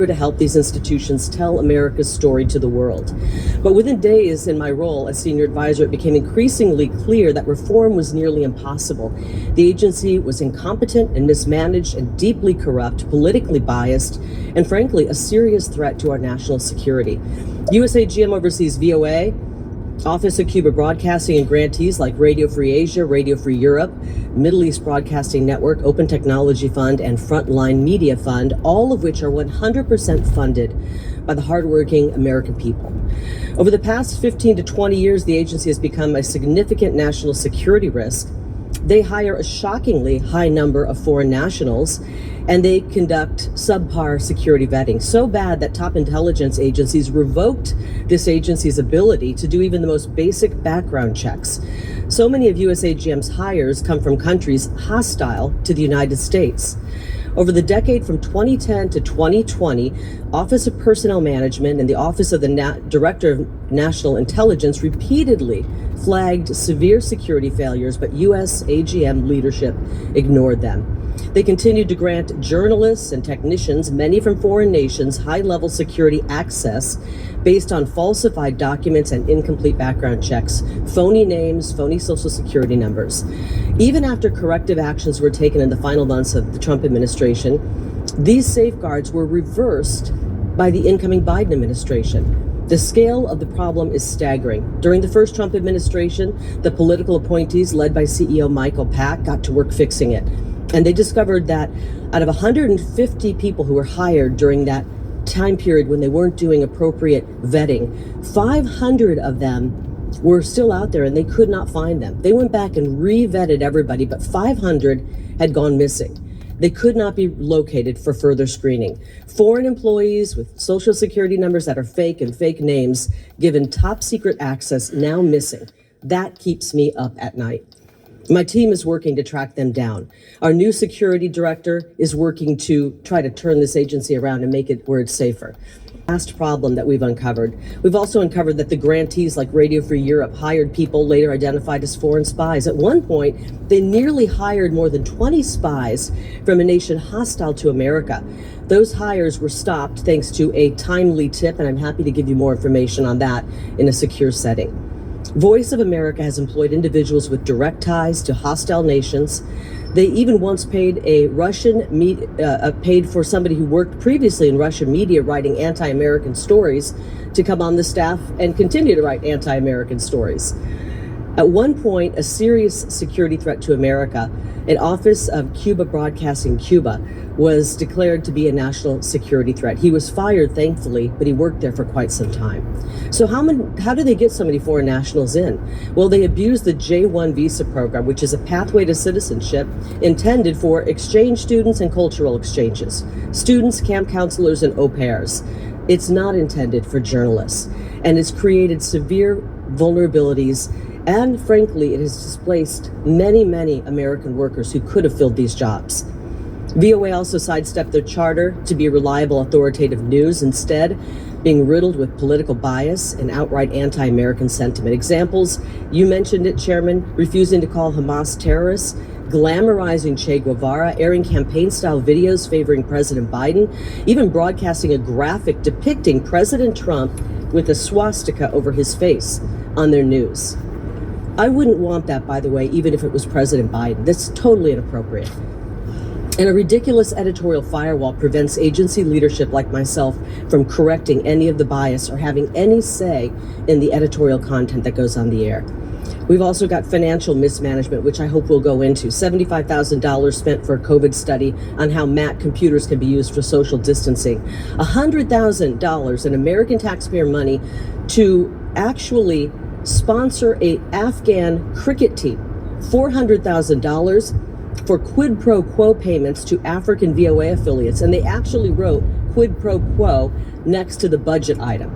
to help these institutions tell America's story to the world. But within days in my role as senior advisor, it became increasingly clear that reform was nearly impossible. The agency was incompetent and mismanaged and deeply corrupt, politically biased, and frankly, a serious threat to our national security. USAGM oversees VOA, Office of Cuba Broadcasting, and grantees like Radio Free Asia, Radio Free Europe, Middle East Broadcasting Network, Open Technology Fund, and Frontline Media Fund, all of which are 100% funded by the hardworking American people. Over the past 15 to 20 years, the agency has become a significant national security risk. They hire a shockingly high number of foreign nationals, and they conduct subpar security vetting, so bad that top intelligence agencies revoked this agency's ability to do even the most basic background checks. So many of USAGM's hires come from countries hostile to the United States. Over the decade from 2010 to 2020, Office of Personnel Management and the Office of the Director of National Intelligence repeatedly flagged severe security failures, but USAGM leadership ignored them. They continued to grant journalists and technicians, many from foreign nations, high-level security access based on falsified documents and incomplete background checks, phony names, phony social security numbers. Even after corrective actions were taken in the final months of the Trump administration, these safeguards were reversed by the incoming Biden administration. The scale of the problem is staggering. During the first Trump administration, the political appointees led by CEO Michael Pack got to work fixing it. And they discovered that out of 150 people who were hired during that time period when they weren't doing appropriate vetting, 500 of them were still out there and they could not find them. They went back and re-vetted everybody, but 500 had gone missing. They could not be located for further screening. Foreign employees with social security numbers that are fake and fake names given top secret access now missing. That keeps me up at night. My team is working to track them down. Our new security director is working to try to turn this agency around and make it where it's safer. Last problem that we've uncovered. We've also uncovered that the grantees like Radio Free Europe hired people later identified as foreign spies. At one point, they nearly hired more than 20 spies from a nation hostile to America. Those hires were stopped thanks to a timely tip, and I'm happy to give you more information on that in a secure setting. Voice of America has employed individuals with direct ties to hostile nations. They even once paid paid for somebody who worked previously in Russian media writing anti-American stories to come on the staff and continue to write anti-American stories. At one point, a serious security threat to America, an Office of Cuba Broadcasting Cuba was declared to be a national security threat. He was fired, thankfully, but he worked there for quite some time. So how do they get so many foreign nationals in? Well, they abuse the J-1 visa program, which is a pathway to citizenship intended for exchange students and cultural exchanges, students, camp counselors, and au pairs. It's not intended for journalists, and it's created severe vulnerabilities. And frankly, it has displaced many, many American workers who could have filled these jobs. VOA also sidestepped their charter to be reliable, authoritative news, instead being riddled with political bias and outright anti-American sentiment. Examples, you mentioned it, Chairman, refusing to call Hamas terrorists, glamorizing Che Guevara, airing campaign-style videos favoring President Biden, even broadcasting a graphic depicting President Trump with a swastika over his face on their news. I wouldn't want that, by the way, even if it was President Biden. That's totally inappropriate. And a ridiculous editorial firewall prevents agency leadership like myself from correcting any of the bias or having any say in the editorial content that goes on the air. We've also got financial mismanagement, which I hope we'll go into. $75,000 spent for a COVID study on how Mac computers can be used for social distancing. $100,000 in American taxpayer money to actually sponsor a Afghan cricket team. $400,000 for quid pro quo payments to African VOA affiliates, and they actually wrote quid pro quo next to the budget item.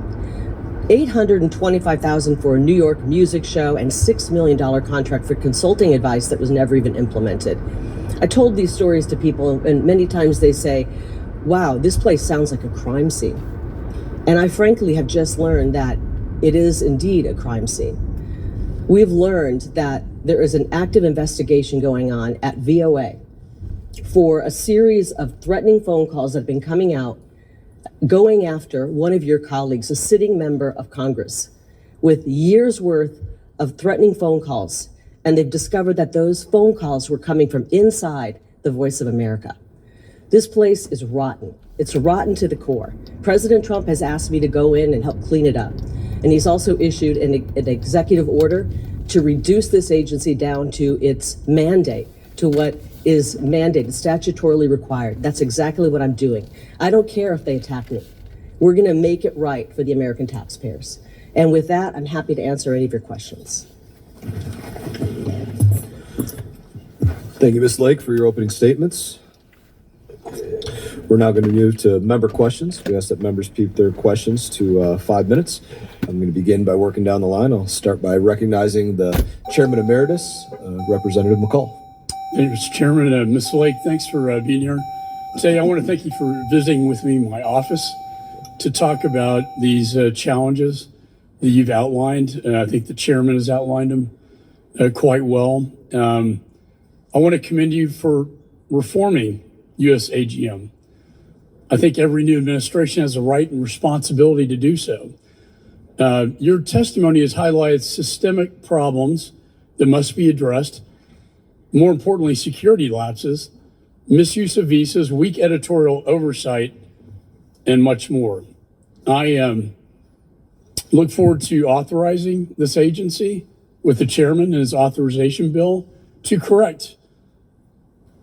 $825,000 for a New York music show and $6 million contract for consulting advice that was never even implemented. I told these stories to people, and many times they say, wow, this place sounds like a crime scene. And I frankly have just learned that it is indeed a crime scene. We've learned that there is an active investigation going on at VOA for a series of threatening phone calls that have been coming out going after one of your colleagues, a sitting member of Congress, with years worth of threatening phone calls. And they've discovered that those phone calls were coming from inside the Voice of America. This place is rotten. It's rotten to the core. President Trump has asked me to go in and help clean it up. And he's also issued an executive order to reduce this agency down to its mandate, to what is mandated, statutorily required. That's exactly what I'm doing. I don't care if they attack me. We're going to make it right for the American taxpayers. And with that, I'm happy to answer any of your questions. Thank you, Ms. Lake, for your opening statements. We're now going to move to member questions. We ask that members keep their questions to 5 minutes. I'm going to begin by working down the line. I'll start by recognizing the Chairman Emeritus, Representative McCall. Thank you, Mr. Chairman. Ms. Lake, thanks for being here. Today, I want to thank you for visiting with me in my office to talk about these challenges that you've outlined. I think the chairman has outlined them quite well. I want to commend you for reforming USAGM. I think every new administration has a right and responsibility to do so. Your testimony has highlighted systemic problems that must be addressed. More importantly, security lapses, misuse of visas, weak editorial oversight, and much more. I look forward to authorizing this agency with the chairman and his authorization bill to correct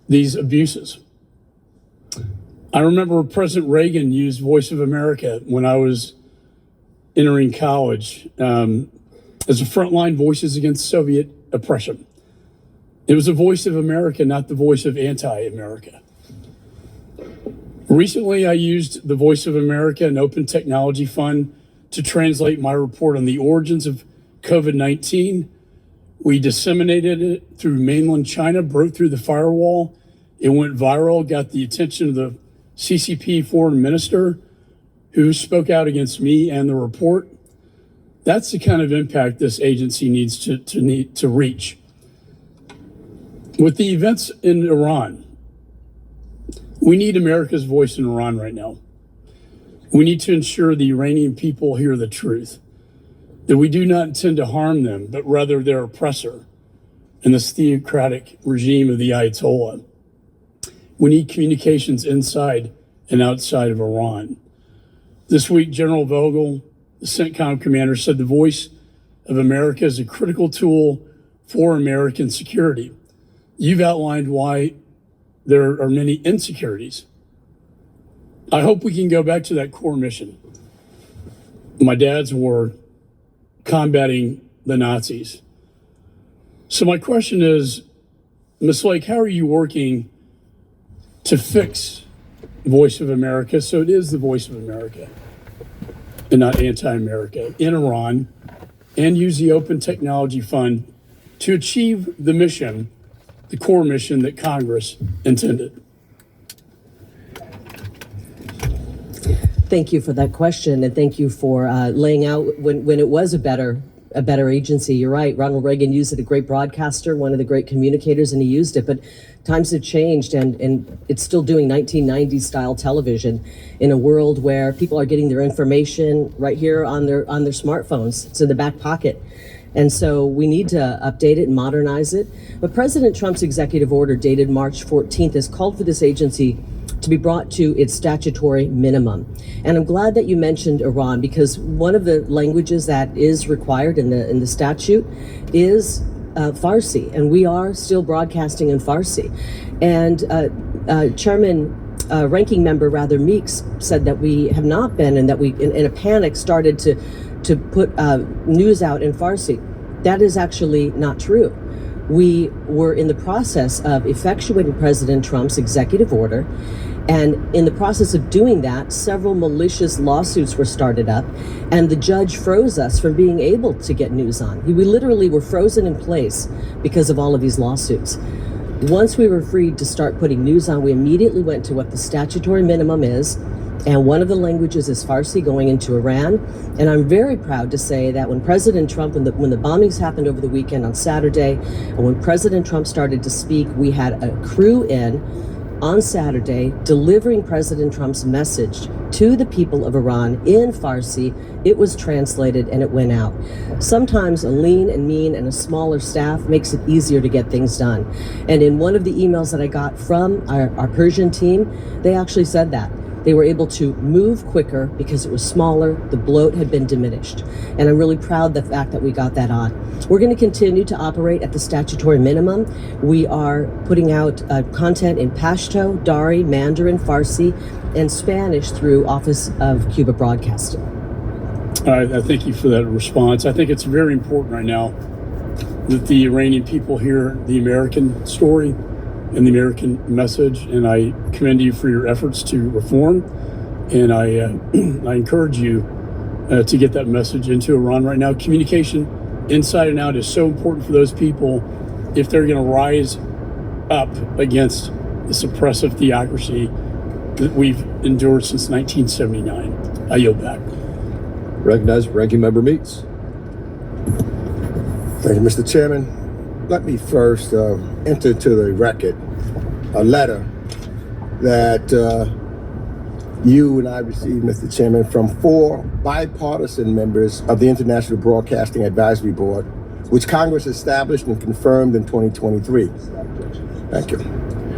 these abuses. I remember President Reagan used Voice of America when I was entering college as a frontline voices against Soviet oppression. It was the voice of America, not the voice of anti-America. Recently, I used the Voice of America and Open Technology Fund to translate my report on the origins of COVID-19. We disseminated it through mainland China, broke through the firewall. It went viral, got the attention of the CCP foreign minister who spoke out against me and the report. That's the kind of impact this agency needs to reach. With the events in Iran, we need America's voice in Iran right now. We need to ensure the Iranian people hear the truth, that we do not intend to harm them, but rather their oppressor and this theocratic regime of the Ayatollah. We need communications inside and outside of Iran. This week, General Vogel, the CENTCOM commander, said the Voice of America is a critical tool for American security. You've outlined why there are many insecurities. I hope we can go back to that core mission. My dad's war, combating the Nazis. So my question is, Ms. Lake, how are you working to fix Voice of America so it is the Voice of America and not anti-America in Iran, and use the Open Technology Fund to achieve the mission, the core mission that Congress intended? Thank you for that question, and thank you for laying out when it was a better agency. You're right. Ronald Reagan used it, a great broadcaster, one of the great communicators, and he used it. But times have changed, and it's still doing 1990s style television in a world where people are getting their information right here on their smartphones. It's in the back pocket. And so we need to update it and modernize it. But President Trump's executive order dated March 14th has called for this agency to be brought to its statutory minimum. And I'm glad that you mentioned Iran, because one of the languages that is required in the statute is Farsi, and we are still broadcasting in Farsi. And Ranking Member Meeks said that we have not been, and that we, in a panic, started to put news out in Farsi. That is actually not true. We were in the process of effectuating President Trump's executive order, and in the process of doing that, several malicious lawsuits were started up, and the judge froze us from being able to get news on. We literally were frozen in place because of all of these lawsuits. Once we were freed to start putting news on, we immediately went to what the statutory minimum is, and one of the languages is Farsi going into Iran. And I'm very proud to say that when President Trump, when the bombings happened over the weekend on Saturday, and when President Trump started to speak, we had a crew in on Saturday, delivering President Trump's message to the people of Iran in Farsi. It was translated and it went out. Sometimes a lean and mean and a smaller staff makes it easier to get things done. And in one of the emails that I got from our Persian team, they actually said that. They were able to move quicker because it was smaller, the bloat had been diminished. And I'm really proud of the fact that we got that on. We're going to continue to operate at the statutory minimum. We are putting out content in Pashto, Dari, Mandarin, Farsi, and Spanish through Office of Cuba Broadcasting. I thank you for that response. I think it's very important right now that the Iranian people hear the American story and the American message, and I commend you for your efforts to reform, and I encourage you to get that message into Iran right now. Communication inside and out is so important for those people if they're going to rise up against the suppressive theocracy that we've endured since 1979. I yield back. Recognized, Ranking Member Meeks. Thank you, Mr. Chairman. Let me first enter to the record a letter that you and I received, Mr. Chairman, from 4 bipartisan members of the International Broadcasting Advisory Board, which Congress established and confirmed in 2023. Thank you.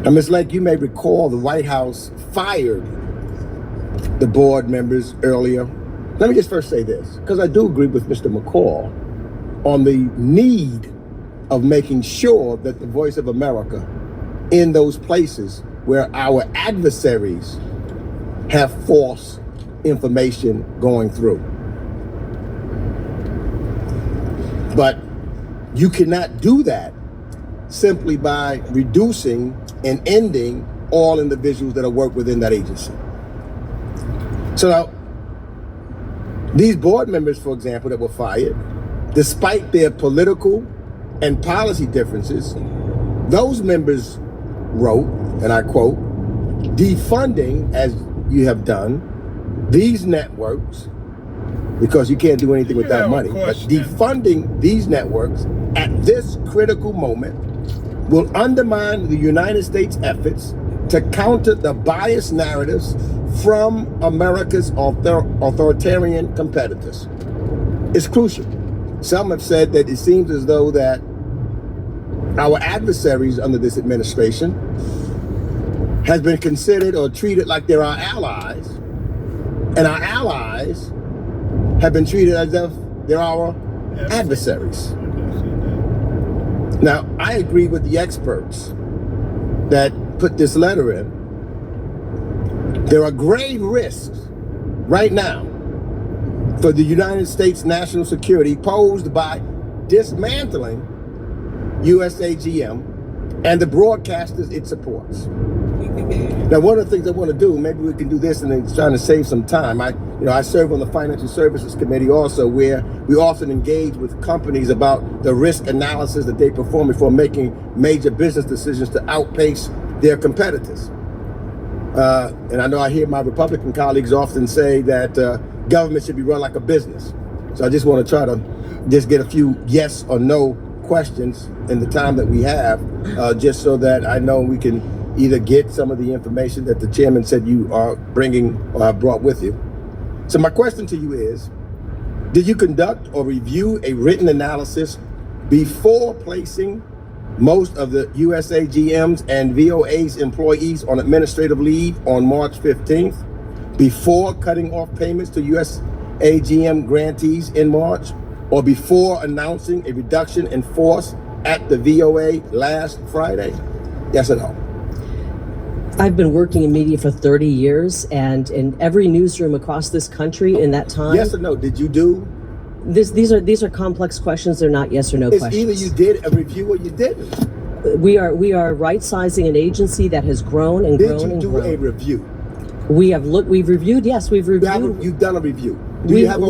Now, Ms. Lake, you may recall the White House fired the board members earlier. Let me just first say this, because I do agree with Mr. McCall on the need of making sure that the voice of America in those places where our adversaries have false information going through. But you cannot do that simply by reducing and ending all individuals that work within that agency. So now, these board members, for example, that were fired, despite their political and policy differences, those members wrote, and I quote, defunding, as you have done, these networks, because you can't do anything without money, but defunding these networks at this critical moment will undermine the United States' efforts to counter the biased narratives from America's authoritarian competitors. It's crucial. Some have said that it seems as though that our adversaries under this administration has been considered or treated like they're our allies, and our allies have been treated as if they're our adversaries. Now, I agree with the experts that put this letter in. There are grave risks right now for the United States national security posed by dismantling USAGM and the broadcasters it supports. Now, one of the things I want to do, maybe we can do this and then trying to save some time. I serve on the Financial Services Committee also, where we often engage with companies about the risk analysis that they perform before making major business decisions to outpace their competitors. And I know I hear my Republican colleagues often say that government should be run like a business. So I just want to try to just get a few yes or no questions in the time that we have, just so that I know we can either get some of the information that the chairman said you are bringing or have brought with you. So my question to you is, did you conduct or review a written analysis before placing most of the USAGM's and VOA's employees on administrative leave on March 15th, before cutting off payments to USAGM grantees in March, or before announcing a reduction in force at the VOA last Friday? Yes or no? I've been working in media for 30 years, and in every newsroom across this country in that time. Yes or no? Did you do? These are complex questions. They're not yes or no questions. Either you did a review or you didn't. We are right-sizing an agency that has grown and grown and grown. Did you do a review? We've reviewed. Yes, we've reviewed. You've done a review. Do you have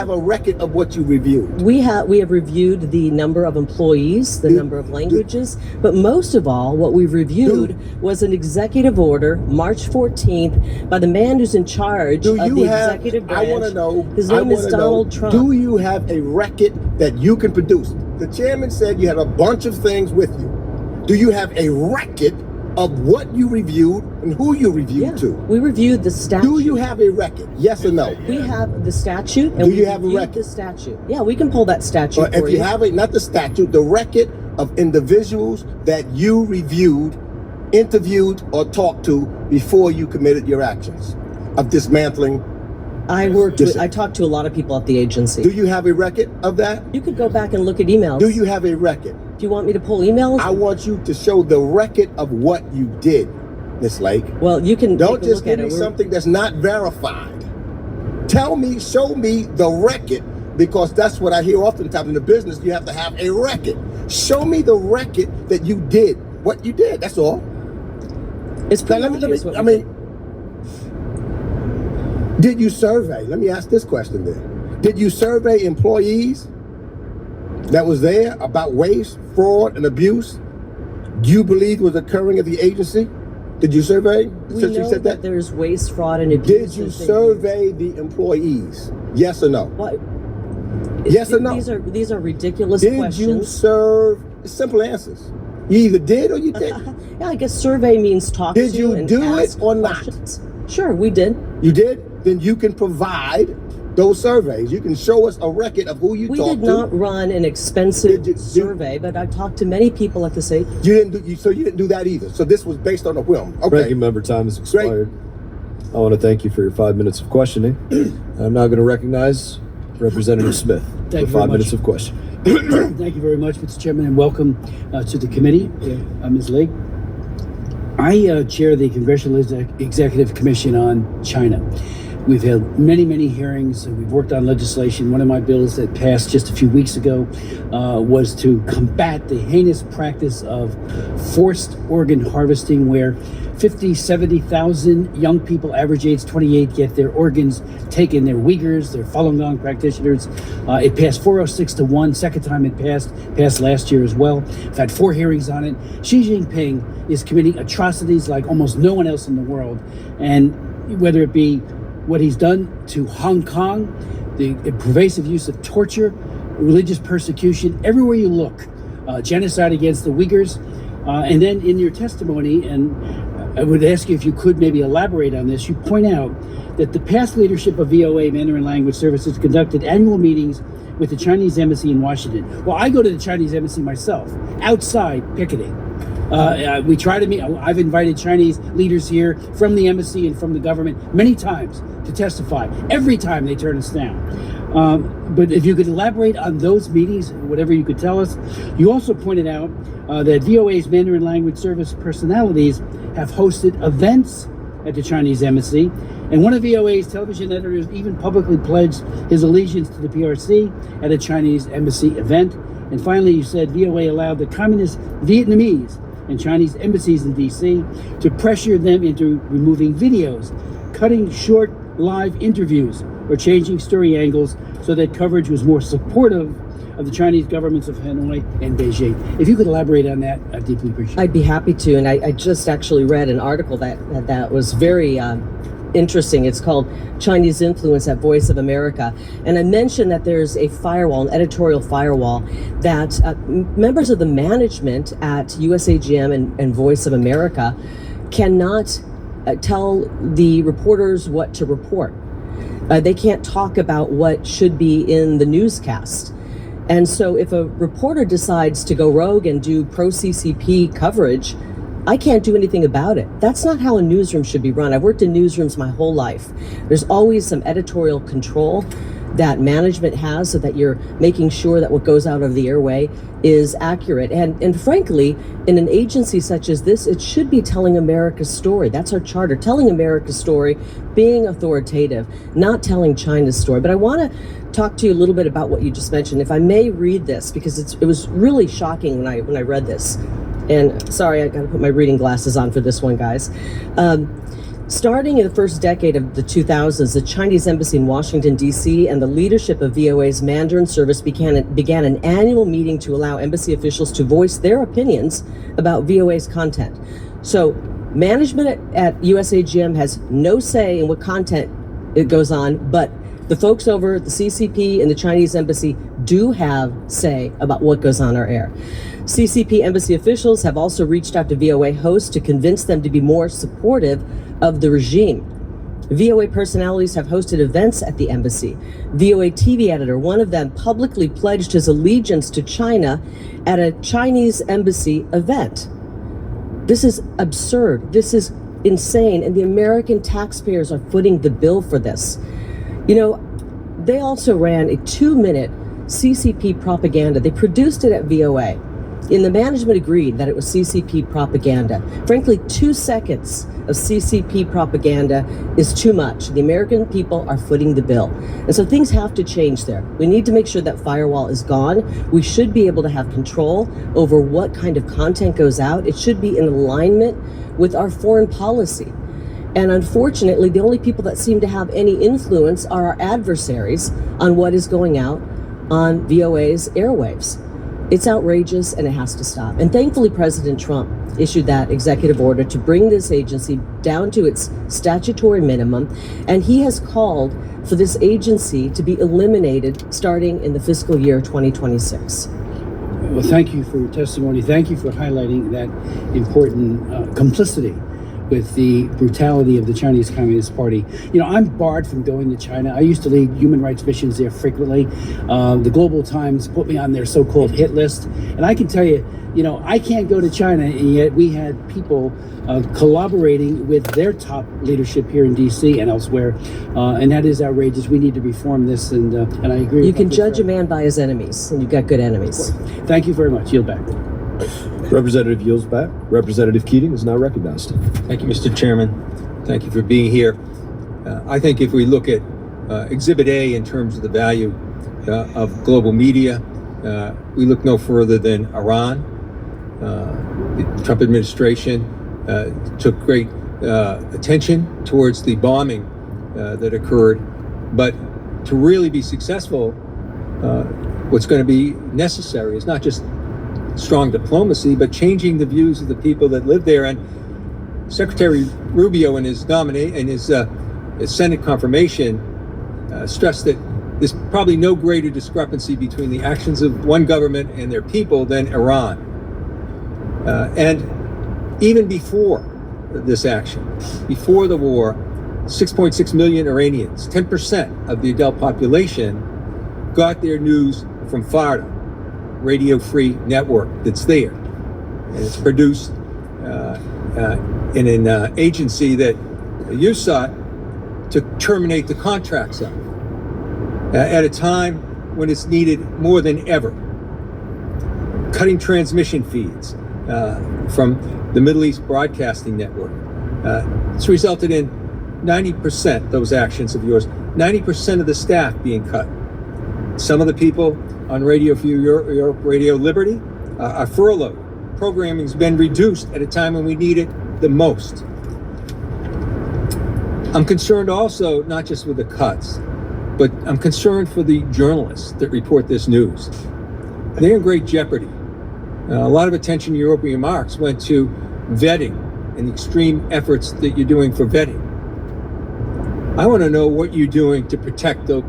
a record of what you reviewed? We have reviewed the number of employees, the number of languages, but most of all, what we've reviewed was an executive order, March 14th, by the man who's in charge of the executive branch. I want to know. His name is Donald Trump. Do you have a record that you can produce? The chairman said you had a bunch of things with you. Do you have a record of what you reviewed and who you reviewed to? We reviewed the statute. Do you have a record? Yes or no? We have the statute, and Do we you have a reviewed record? the statute. Yeah, we can pull that statute Or for if you have it, not the statute, the record of individuals that you reviewed, interviewed, or talked to before you committed your actions of dismantling. I talked to a lot of people at the agency. Do you have a record of that? You could go back and look at emails. Do you have a record? Do you want me to pull emails? I want you to show the record of what you did, Miss Lake. Well, you can Don't take a just look at give me it. something that's not verified. Tell me, show me the record, because that's what I hear oftentimes in the business. You have to have a record. Show me the record that you did what you did. That's all. It's Now, pretty let me, obvious what I we mean, did you survey? Let me ask this question then. Did you survey employees that was there about waste, fraud, and abuse you believe was occurring at the agency? Did you survey? We Since know you said that there's waste, fraud, and abuse. Did you and things. survey the employees? Yes or no? What? Yes or no? These are ridiculous Did questions. you serve? Simple answers. You either did or you didn't. Yeah, I guess survey means talk Did to you and do ask it or not? questions. Sure, we did. You did? Then you can provide those surveys. You can show us a record of who you We talked did not run an expensive survey, but I talked to many people at the state. to. You didn't do. So you didn't do that either. So this was based on a whim. Okay. Ranking member, time has expired. I want to thank you for your 5 minutes of questioning. I'm now going to recognize Representative Smith Thank for you very 5 minutes much. of questioning. Thank you very much, Mr. Chairman, and welcome to the committee, Ms. Lake. I chair the Congressional Executive Commission on China. We've had many, many hearings, and we've worked on legislation. One of my bills that passed just a few weeks ago was to combat the heinous practice of forced organ harvesting, where 70,000 young people, average age 28, get their organs taken. They're Uyghurs, they're Falun Gong practitioners. It passed 406-1. Second time it passed last year as well. I've had 4 hearings on it. Xi Jinping is committing atrocities like almost no one else in the world. And whether it be what he's done to Hong Kong, the pervasive use of torture, religious persecution, everywhere you look, genocide against the Uyghurs. And then in your testimony, and I would ask you if you could maybe elaborate on this, you point out that the past leadership of VOA Mandarin Language Services conducted annual meetings with the Chinese embassy in Washington. Well, I go to the Chinese embassy myself, outside picketing. We try to meet. I've invited Chinese leaders here from the embassy and from the government many times to testify. Every time they turn us down. But if you could elaborate on those meetings, whatever you could tell us. You also pointed out that VOA's Mandarin language service personalities have hosted events at the Chinese embassy. And one of VOA's television editors even publicly pledged his allegiance to the PRC at a Chinese embassy event. And finally, you said VOA allowed the communist Vietnamese and Chinese embassies in DC to pressure them into removing videos, cutting short live interviews, or changing story angles so that coverage was more supportive of the Chinese governments of Hanoi and Beijing. If you could elaborate on that, I'd deeply appreciate it. I'd be happy to. And I just actually read an article that was very interesting. It's called Chinese Influence at Voice of America. And I mentioned that there's a firewall, an editorial firewall, that members of the management at USAGM and Voice of America cannot tell the reporters what to report. They can't talk about what should be in the newscast. And so if a reporter decides to go rogue and do pro-CCP coverage, I can't do anything about it. That's not how a newsroom should be run. I've worked in newsrooms my whole life. There's always some editorial control that management has so that you're making sure that what goes out of the airway is accurate. And frankly, in an agency such as this, it should be telling America's story. That's our charter, telling America's story, being authoritative, not telling China's story. But I want to talk to you a little bit about what you just mentioned. If I may read this, because it was really shocking when I read this. And sorry, I got to put my reading glasses on for this one, guys. Starting in the first decade of the 2000s, the Chinese embassy in Washington, D.C. and the leadership of VOA's Mandarin service began an annual meeting to allow embassy officials to voice their opinions about VOA's content. So management at USAGM has no say in what content it goes on, but The folks over at the CCP and the Chinese embassy do have say about what goes on our air. CCP embassy officials have also reached out to VOA hosts to convince them to be more supportive of the regime. VOA personalities have hosted events at the embassy. VOA TV editor, one of them, publicly pledged his allegiance to China at a Chinese embassy event. This is absurd. This is insane. And the American taxpayers are footing the bill for this. You know, they also ran a 2-minute CCP propaganda. They produced it at VOA. And the management agreed that it was CCP propaganda. Frankly, 2 seconds of CCP propaganda is too much. The American people are footing the bill. And so things have to change there. We need to make sure that firewall is gone. We should be able to have control over what kind of content goes out. It should be in alignment with our foreign policy. And unfortunately, the only people that seem to have any influence are our adversaries on what is going out on VOA's airwaves. It's outrageous and it has to stop. And thankfully, President Trump issued that executive order to bring this agency down to its statutory minimum. And he has called for this agency to be eliminated starting in the fiscal year 2026. Well, thank you for your testimony. Thank you for highlighting that important complicity with the brutality of the Chinese Communist Party. You know, I'm barred from going to China. I used to lead human rights missions there frequently. The Global Times put me on their so-called hit list. And I can tell you, you know, I can't go to China, and yet we had people collaborating with their top leadership here in D.C. and elsewhere. And that is outrageous. We need to reform this, and I agree. You can judge a man by his enemies, and you've got good enemies. Thank you very much. Yield back. Representative yields back. Representative Keating is now recognized. Thank you, Mr. Chairman. Thank you for being here. I think if we look at Exhibit A in terms of the value of global media, we look no further than Iran. The Trump administration took great attention towards the bombing that occurred. But to really be successful, what's going to be necessary is not just strong diplomacy, but changing the views of the people that live there. And Secretary Rubio in his Senate confirmation stressed that there's probably no greater discrepancy between the actions of one government and their people than Iran. And even before this action, before the war, 6.6 million Iranians, 10% of the adult population, got their news from FARDA, Radio Free Network, that's there. And it's produced in an agency that you sought to terminate the contracts of at a time when it's needed more than ever. Cutting transmission feeds from the Middle East Broadcasting Network. It's resulted in 90%, those actions of yours, 90% of the staff being cut. Some of the people on Radio Free Europe, Radio Liberty, are furloughed. Programming's been reduced at a time when we need it the most. I'm concerned also, not just with the cuts, but I'm concerned for the journalists that report this news. They're in great jeopardy. A lot of attention in your opening remarks went to vetting and the extreme efforts that you're doing for vetting. I want to know what you're doing to protect those.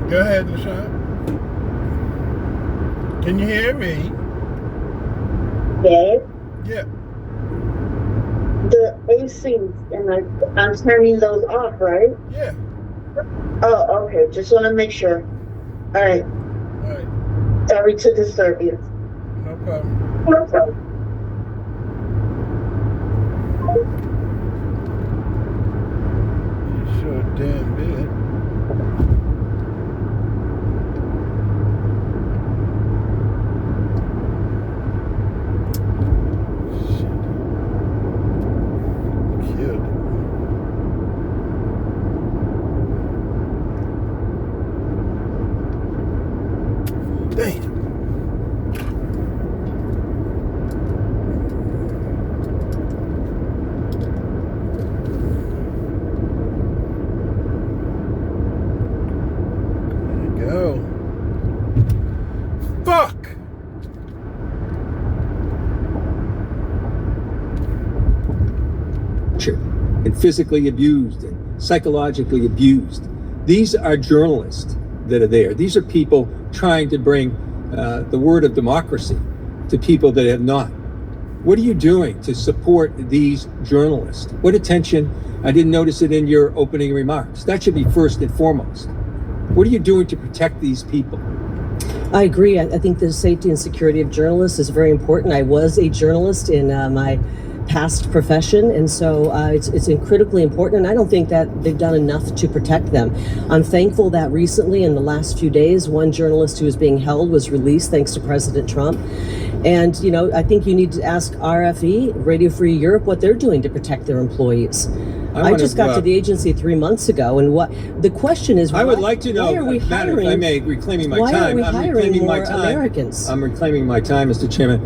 Go ahead, LaShawn. Can you hear me? Yes. Yeah. The ACs, and I'm turning those off, right? Yeah. Oh, okay. Just want to make sure. All right. All right. Sorry to disturb you. No problem. No problem. You sure damn bit. Go. physically abused and psychologically abused. These are journalists that are there. These are people trying to bring the word of democracy to people that have not. What are you doing to support these journalists? What attention? I didn't notice it in your opening remarks. That should be first and foremost. What are you doing to protect these people? I agree. I think the safety and security of journalists is very important. I was a journalist in my past profession, and so it's critically important, and I don't think that they've done enough to protect them. I'm thankful that recently, in the last few days, one journalist who was being held was released thanks to President Trump. And, you know, I think you need to ask RFE, Radio Free Europe, what they're doing to protect their employees. I just got to the agency 3 months ago, and what the question is, I would like to know, why are we Madam, hiring, if I may, reclaiming my why time. are we I'm hiring reclaiming more my time. Americans? I'm reclaiming my time, Mr. Chairman.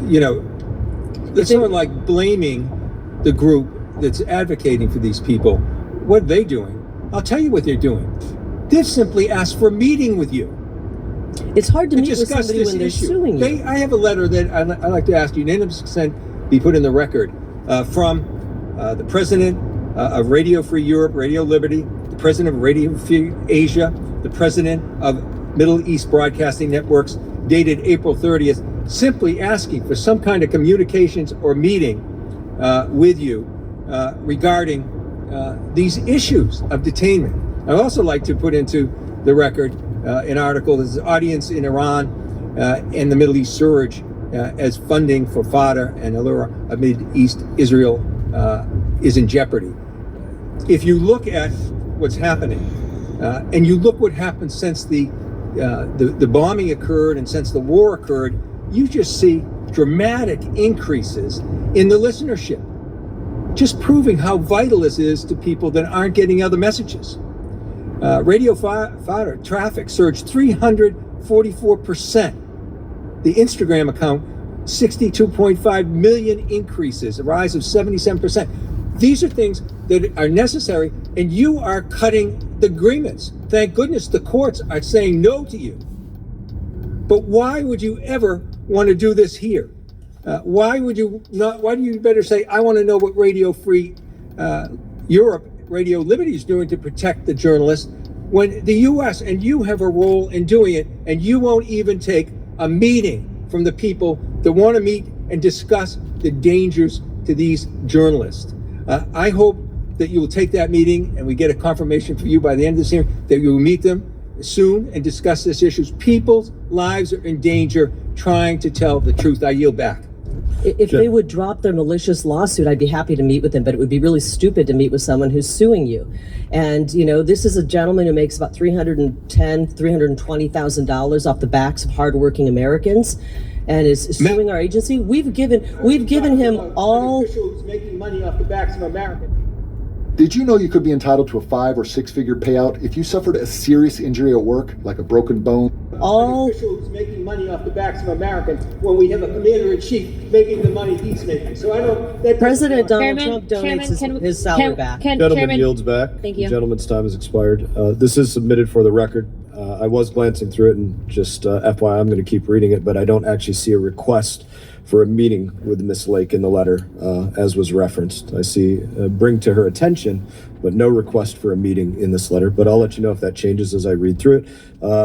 You know, it's sort of like blaming the group that's advocating for these people. What are they doing? I'll tell you what they're doing. They've simply asked for a meeting with you. It's hard to meet with discuss somebody this when they're issue. suing you. I have a letter that I'd like to ask unanimous consent be put in the record from the president of Radio Free Europe, Radio Liberty, the president of Radio Free Asia, the president of Middle East Broadcasting Networks, dated April 30th, simply asking for some kind of communications or meeting with you regarding these issues of detainment. I'd also like to put into the record an article that says audience in Iran and the Middle East surge as funding for Fatah and Allura amid East Israel is in jeopardy. If you look at what's happening, and you look what happened since the bombing occurred and since the war occurred, you just see dramatic increases in the listenership, just proving how vital this is to people that aren't getting other messages. Radio Fatah traffic surged 344%. The Instagram account, 62.5 million increases, a rise of 77%. These are things that are necessary, and you are cutting the agreements. Thank goodness the courts are saying no to you. But why would you ever want to do this here? Why do you better say, I want to know what Radio Free Europe, Radio Liberty is doing to protect the journalists, when the U.S. and you have a role in doing it, and you won't even take a meeting from the people that want to meet and discuss the dangers to these journalists. I hope that you will take that meeting and we get a confirmation for you by the end of this hearing that you will meet them soon and discuss this issue. People's lives are in danger trying to tell the truth. I yield back. If they would drop their malicious lawsuit, I'd be happy to meet with them, but it would be really stupid to meet with someone who's suing you. And, you know, this is a gentleman who makes about $320,000 off the backs of hardworking Americans and is suing our agency. We've given him all. An official who's making money off the backs of Americans. Did you know you could be entitled to a 5 or 6 figure payout if you suffered a serious injury at work, like a broken bone? An official who's making money off the backs of Americans when we have a commander-in-chief making the money he's making. So I don't. President Donald Trump donates his salary back. Gentleman yields back. Thank you. The gentleman's time has expired. This is submitted for the record. I was glancing through it, and just FYI, I'm going to keep reading it, but I don't actually see a request for a meeting with Ms. Lake in the letter, as was referenced. I see bring to her attention, but no request for a meeting in this letter. But I'll let you know if that changes as I read through it.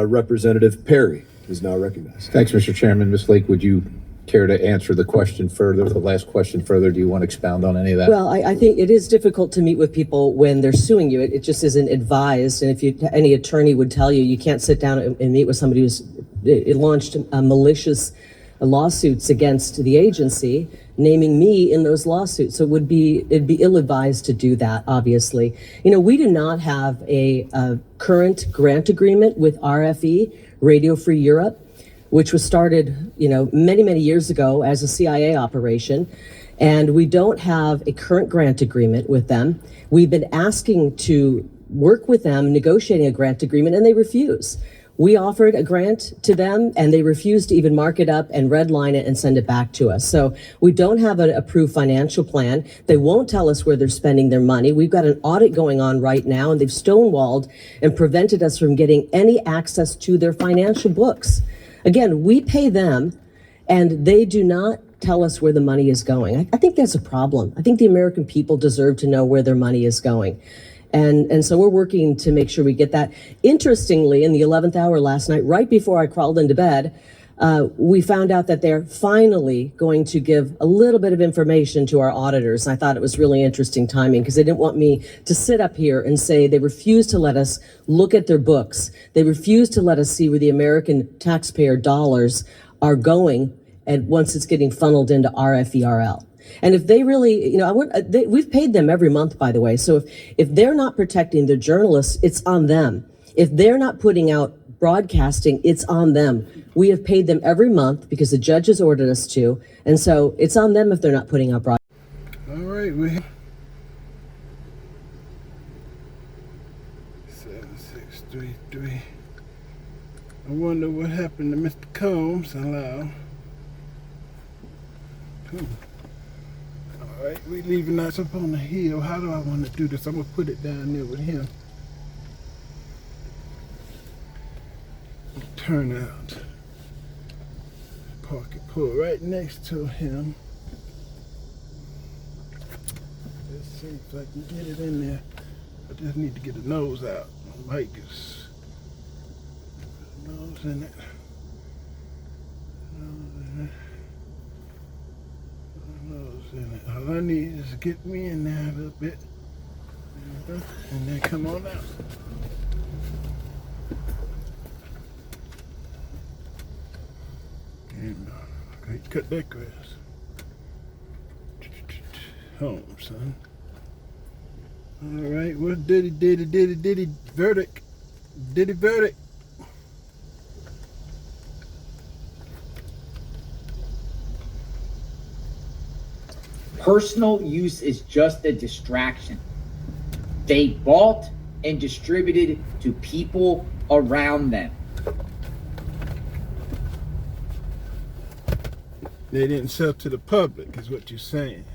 Representative Perry is now recognized. Thanks, Mr. Chairman. Ms. Lake, would you care to answer the question further, the last question further? Do you want to expound on any of that? Well, I think it is difficult to meet with people when they're suing you. It just isn't advised. And if any attorney would tell you, you can't sit down and meet with somebody who's launched a malicious lawsuits against the agency, naming me in those lawsuits. So it'd be ill-advised to do that, obviously. You know, we do not have a current grant agreement with RFE, Radio Free Europe, which was started, you know, many, many years ago as a CIA operation. And we don't have a current grant agreement with them. We've been asking to work with them, negotiating a grant agreement, and they refuse. We offered a grant to them, and they refused to even mark it up and redline it and send it back to us. So we don't have an approved financial plan. They won't tell us where they're spending their money. We've got an audit going on right now, and they've stonewalled and prevented us from getting any access to their financial books. Again, we pay them, and they do not tell us where the money is going. I think that's a problem. I think the American people deserve to know where their money is going. And so we're working to make sure we get that. Interestingly, in the 11th hour last night, right before I crawled into bed, we found out that they're finally going to give a little bit of information to our auditors. And I thought it was really interesting timing because they didn't want me to sit up here and say they refused to let us look at their books. They refused to let us see where the American taxpayer dollars are going and once it's getting funneled into RFERL. And if they really, we've paid them every month, by the way. So if they're not protecting the journalists, it's on them. If they're not putting out broadcasting, it's on them. We have paid them every month because the judge has ordered us to. And so it's on them if they're not putting out broadcasting. All right, we 7633. I wonder what happened to Mr. Combs. Hello. All right, we leaving us up on the hill. How do I want to do this? I'm gonna put it down there with him. Turn out. Park it, pull right next to him. Let's see if I can get it in there. I just need to get the nose out. My mic is nose in it. Nose in it. Nose in it. All I need is to get me in there a little bit. And then come on out. And, okay, cut that grass. Home, son. All right, what's Diddy verdict? Diddy verdict. Personal use is just a distraction. They bought and distributed to people around them. They didn't sell to the public, is what you're saying.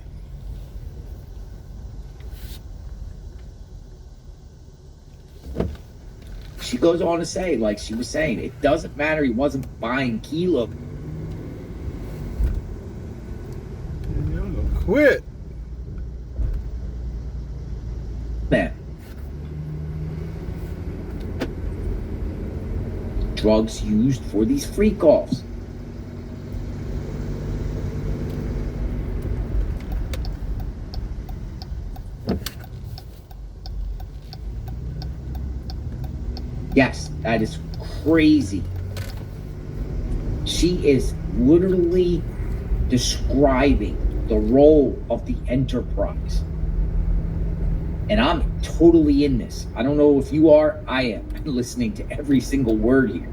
She goes on to say, like she was saying, it doesn't matter, he wasn't buying kilo. Y'all gonna quit. Man. Drugs used for these freak-offs. Yes, that is crazy. She is literally describing the role of the enterprise. And I'm totally in this. I don't know if you are. I am. I'm listening to every single word here.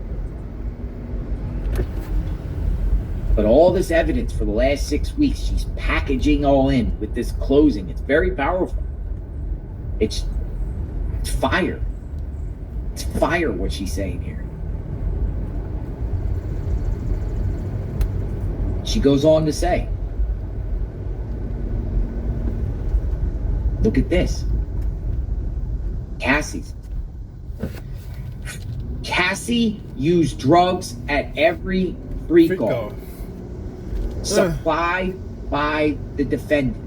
But all this evidence for the last 6 weeks, she's packaging all in with this closing. It's very powerful. It's fire. It's fire what she's saying here. She goes on to say, look at this. Cassie used drugs at every freak-off supplied by the defendant.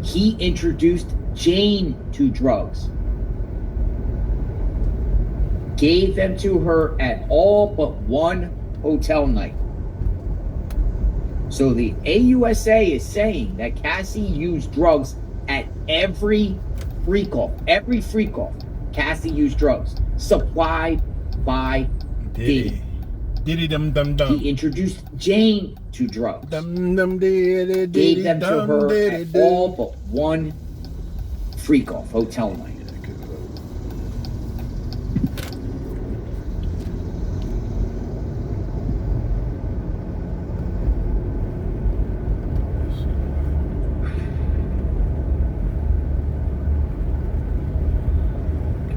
He introduced Jane to drugs. Gave them to her at all but one hotel night. So the AUSA is saying that Cassie used drugs at every freak-off. Every freak-off, Cassie used drugs. Supplied by Diddy. Diddy dum dum dum. He introduced Jane to drugs. Dum dum diddy diddy. Gave them to her at all but one freak-off hotel night.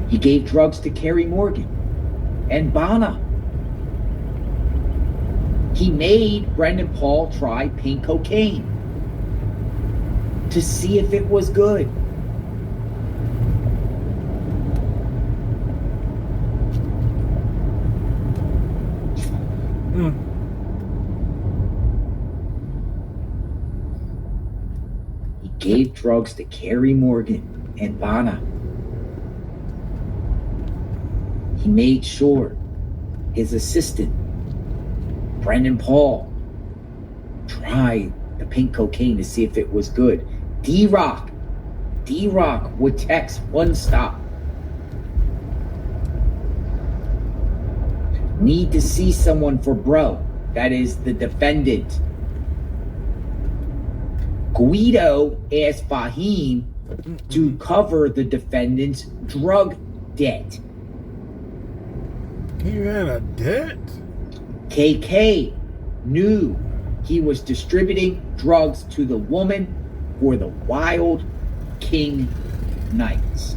He gave drugs to Kerry Morgan and Bonna. He made Brendan Paul try pink cocaine to see if it was good. gave drugs to Carrie Morgan and Bonna. He made sure his assistant, Brendan Paul, tried the pink cocaine to see if it was good. D-Rock would text One Stop. Need to see someone for bro. That is the defendant. Guido asked Fahim to cover the defendant's drug debt. He ran a debt? KK knew he was distributing drugs to the woman for the Wild King Nights.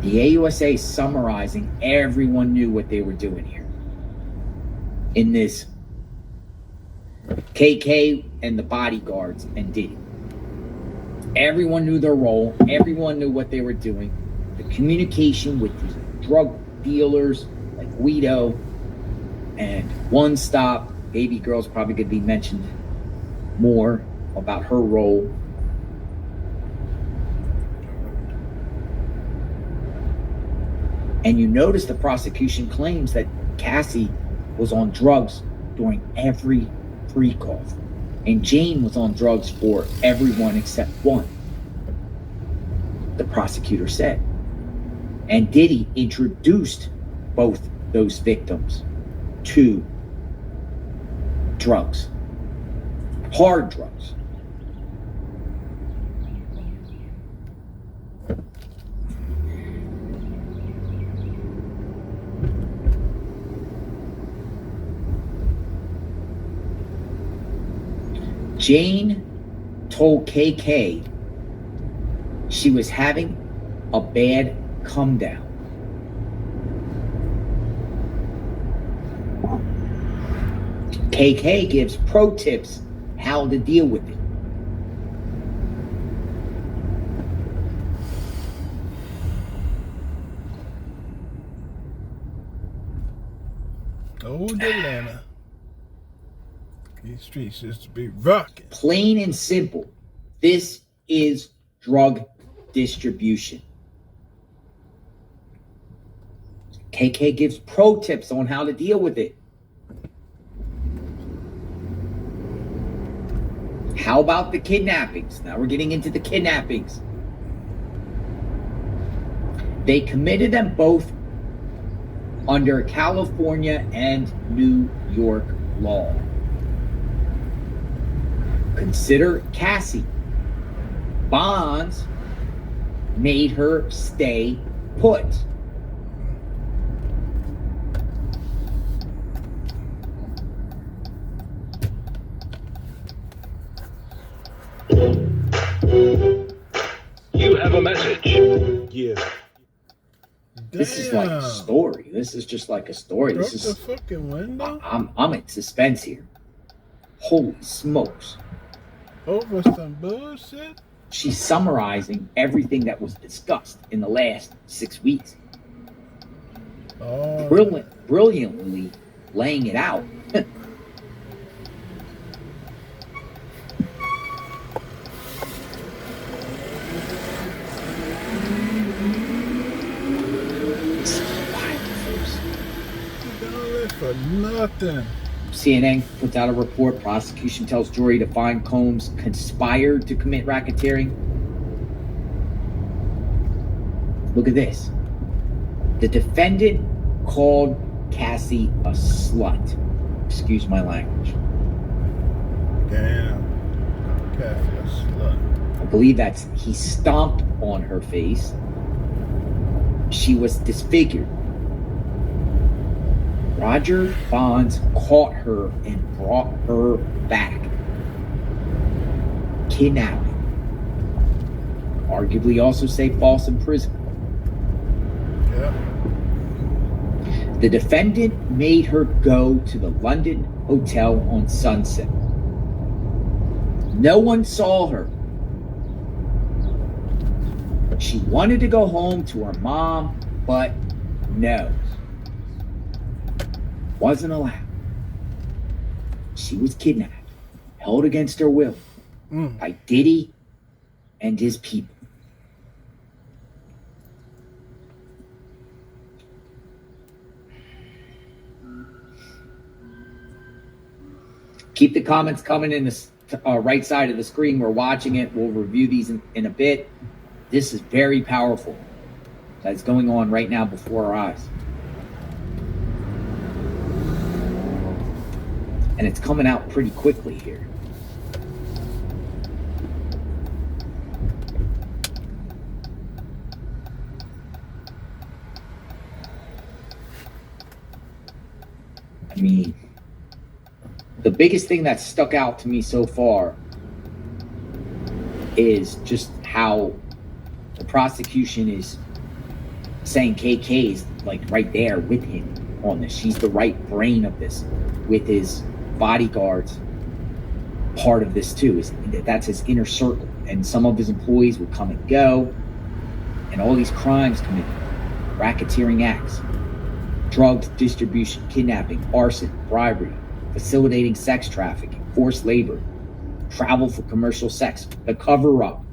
The AUSA summarizing, everyone knew what they were doing here. In this, KK and the bodyguards and Diddy. Everyone knew their role. Everyone knew what they were doing. The communication with these drug dealers like Guido and One Stop. Baby Girl's probably going to be mentioned more about her role. And you notice the prosecution claims that Cassie was on drugs during every freak-off. And Jane was on drugs for everyone except one, the prosecutor said. And Diddy introduced both those victims to drugs, hard drugs. Jane told KK she was having a bad come down. KK gives pro tips how to deal with it. Old Atlanta. These streets used to be rocking. Plain and simple. This is drug distribution. KK gives pro tips on how to deal with it. How about the kidnappings? Now we're getting into the kidnappings. They committed them both under California and New York law. Consider Cassie. Bonds made her stay put. You have a message. Yeah. This is like a story. This is just like a story. Broke This the is fucking window I'm in suspense here. Holy smokes. over some bullshit. She's summarizing everything that was discussed in the last 6 weeks. Oh, Brilliantly laying it out. for nothing. CNN puts out a report. Prosecution tells jury to find Combs conspired to commit racketeering. Look at this. The defendant called Cassie a slut. Excuse my language. Damn. Cassie a slut. I believe he stomped on her face. She was disfigured. Roger Bonds caught her and brought her back. Kidnapping. Arguably also say false imprisonment. Yep. The defendant made her go to the London hotel on Sunset. No one saw her. She wanted to go home to her mom, but no. Wasn't allowed. she was kidnapped, held against her will by Diddy and his people. Keep the comments coming in the right side of the screen. We're watching it. We'll review these in a bit. This is very powerful. That's going on right now before our eyes. And it's coming out pretty quickly here. I mean, the biggest thing that stuck out to me so far is just how the prosecution is saying KK is like right there with him on this. She's the right brain of this, with his bodyguards part of this too. That's his inner circle, and some of his employees would come and go, and all these crimes committed, racketeering acts, drugs distribution, kidnapping, arson, bribery, facilitating sex trafficking, forced labor, travel for commercial sex, the cover-up.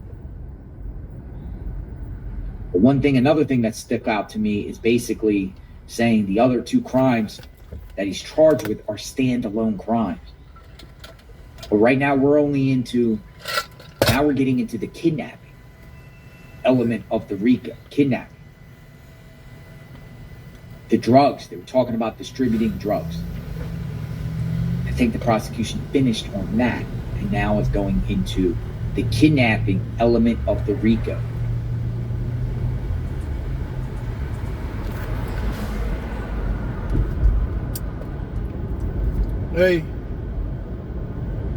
But another thing that stuck out to me is basically saying the other two crimes that he's charged with are standalone crimes. But right now we're getting into the kidnapping element of the RICO, kidnapping. The drugs, they were talking about distributing drugs. I think the prosecution finished on that, and now is going into the kidnapping element of the RICO. Hey.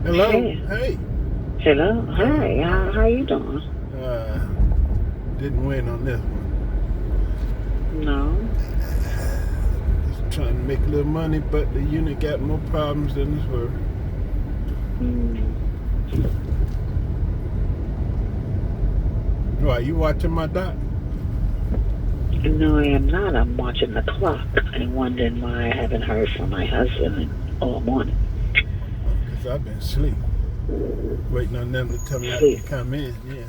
Hello. Hey. Hello. Hi. How you doing? Didn't win on this one. No. Just trying to make a little money, but the unit got more problems than it's worth. Why, you watching my doc? No, I am not. I'm watching the clock and wondering why I haven't heard from my husband all morning. Because I've been asleep. Waiting on them to tell me I can come in, yeah.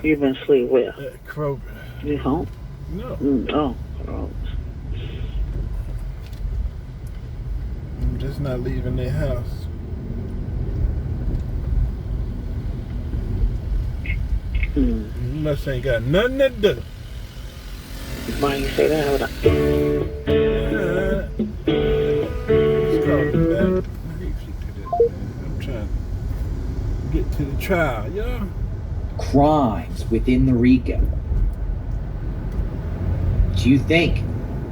You've been asleep where? At Kroger. You home? No. Oh, gross. I'm just not leaving their house. You must ain't got nothing to do. Why you say that? Hold on. Let's call it back. I'm trying to get to the trial, y'all. Crimes within the RICO. Do you think,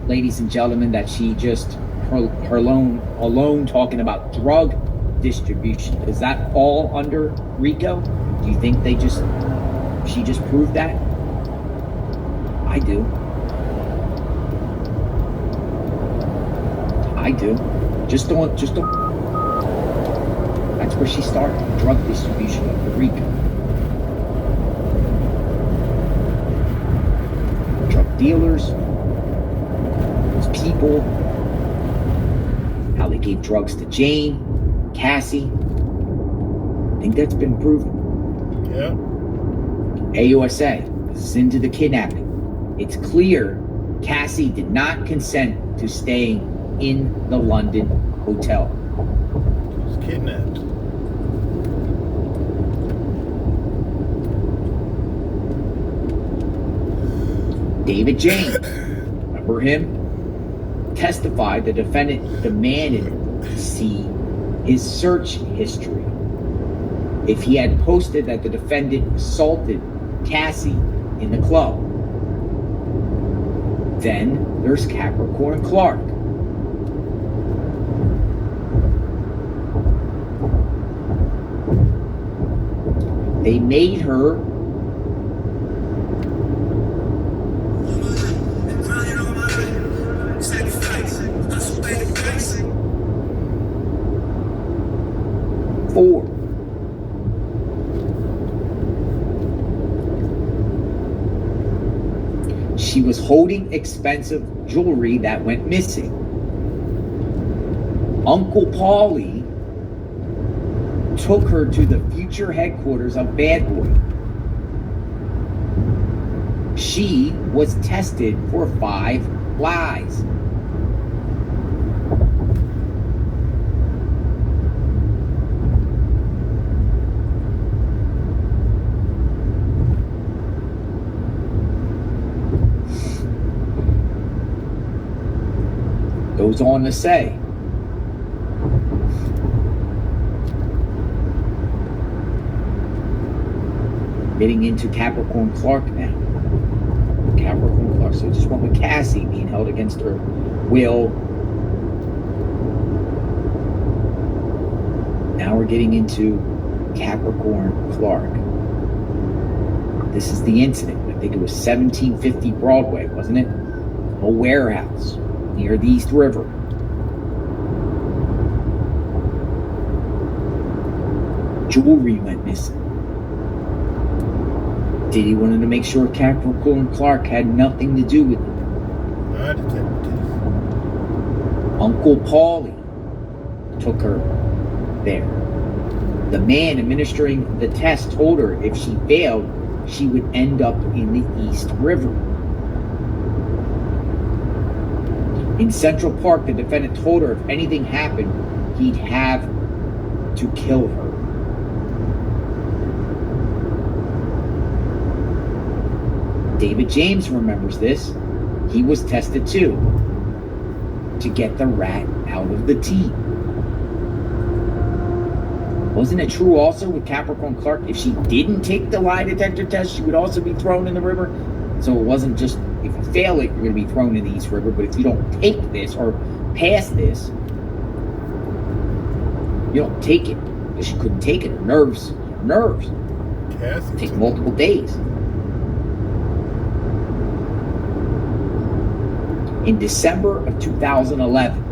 ladies and gentlemen, that she just her alone talking about drug distribution, is that all under RICO? Do you think she just proved that? I do. Just don't. That's where she started, drug distribution of the RICO. Drug dealers, those people, how they gave drugs to Jane, Cassie. I think that's been proven. Yeah. AUSA, this is into the kidnapping. It's clear Cassie did not consent to staying in the London hotel. She was kidnapped. David James, remember him? Testified the defendant demanded to see his search history. If he had posted that the defendant assaulted Cassie in the club, then there's Capricorn Clark. They made her four. She was holding expensive jewelry that went missing. Uncle Paulie took her to the future headquarters of Bad Boy. She was tested for 5 lies. Goes on to say, getting into Capricorn Clark now. Capricorn Clark. So just went with Cassie being held against her will. Now we're getting into Capricorn Clark. This is the incident. I think it was 1750 Broadway, wasn't it? A warehouse near the East River. Jewelry went missing. Diddy wanted to make sure Capricorn Clark had nothing to do with it. Uncle Paulie took her there. The man administering the test told her if she failed, she would end up in the East River. In Central Park, the defendant told her if anything happened, he'd have to kill her. David James remembers this. He was tested too, to get the rat out of the team. Wasn't it true also with Capricorn Clark? If she didn't take the lie detector test, she would also be thrown in the river. So it wasn't just, if you fail it, you're going to be thrown in the East River. But if you don't take this or pass this, you don't take it. Because she couldn't take it. Her nerves. Take multiple days. In December of 2011,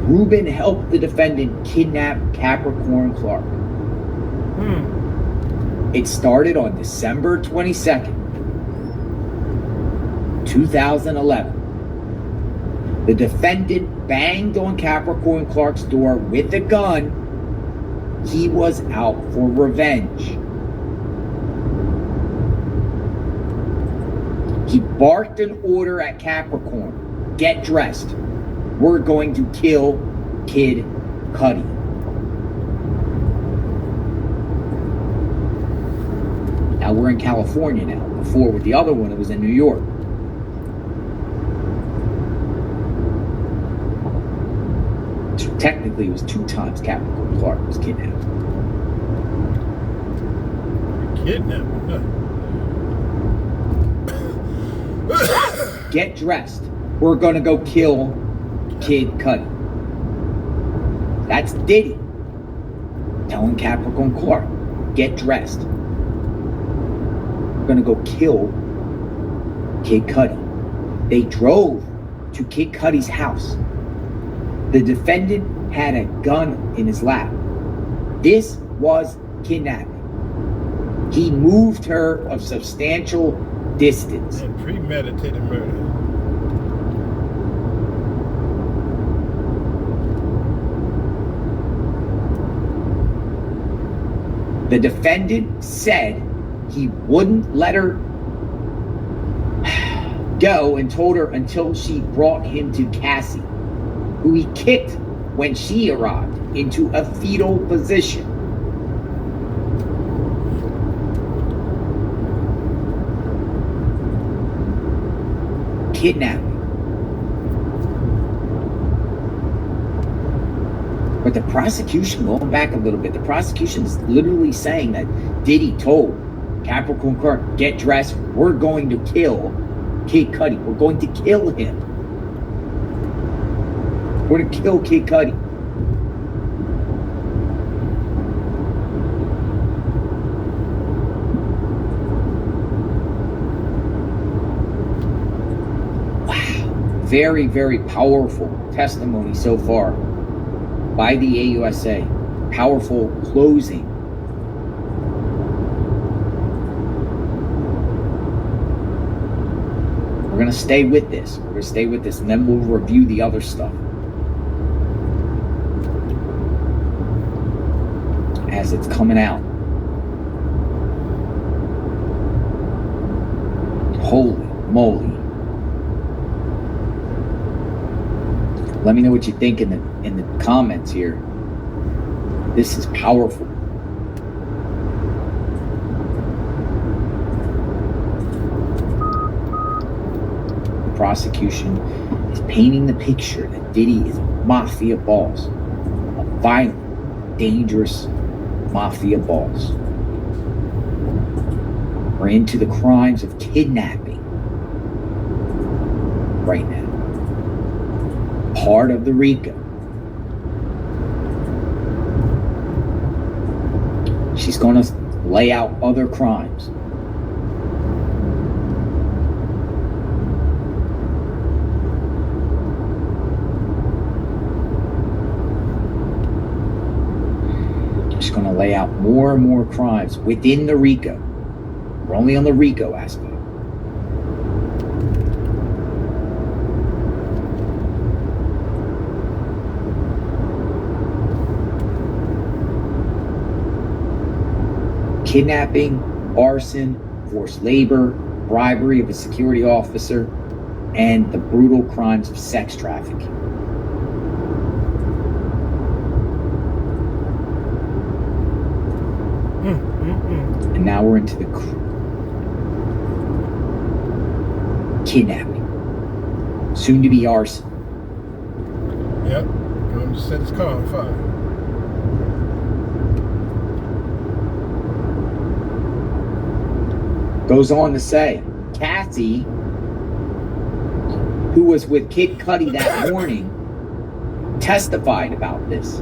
Rubin helped the defendant kidnap Capricorn Clark. It started on December 22nd, 2011. The defendant banged on Capricorn Clark's door with a gun. He was out for revenge. He barked an order at Capricorn. Get dressed. We're going to kill Kid Cudi. Now we're in California now. Before with the other one, it was in New York. So technically, it was 2 times Capricorn Clark was kidnapped. Get dressed. We're gonna go kill Kid Cudi. That's Diddy telling Capricorn Clark, get dressed. We're gonna go kill Kid Cudi. They drove to Kid Cudi's house. The defendant had a gun in his lap. This was kidnapping. He moved her a substantial distance. And premeditated murder. The defendant said he wouldn't let her go and told her until she brought him to Cassie, who he kicked when she arrived into a fetal position. Kidnapping. But the prosecution, going back a little bit, the prosecution is literally saying that Diddy told Capricorn Clark, get dressed, we're going to kill Kid Cudi. We're going to kill him. We're going to kill Kid Cudi. Wow. Very, very powerful testimony so far by the AUSA. Powerful closing. We're going to stay with this. We're going to stay with this, and then we'll review the other stuff. as it's coming out. Holy moly. Let me know what you think in the comments here. This is powerful. The prosecution is painting the picture that Diddy is a mafia boss, a violent, dangerous mafia boss. We're into the crimes of kidnapping right now. Part of the RICO. She's going to lay out other crimes. She's going to lay out more and more crimes within the RICO. We're only on the RICO aspect. Kidnapping, arson, forced labor, bribery of a security officer, and the brutal crimes of sex trafficking. And now we're into the kidnapping, soon to be arson. Yep. I'm just set his car on fire. Goes on to say, Cassie, who was with Kid Cudi that morning, testified about this.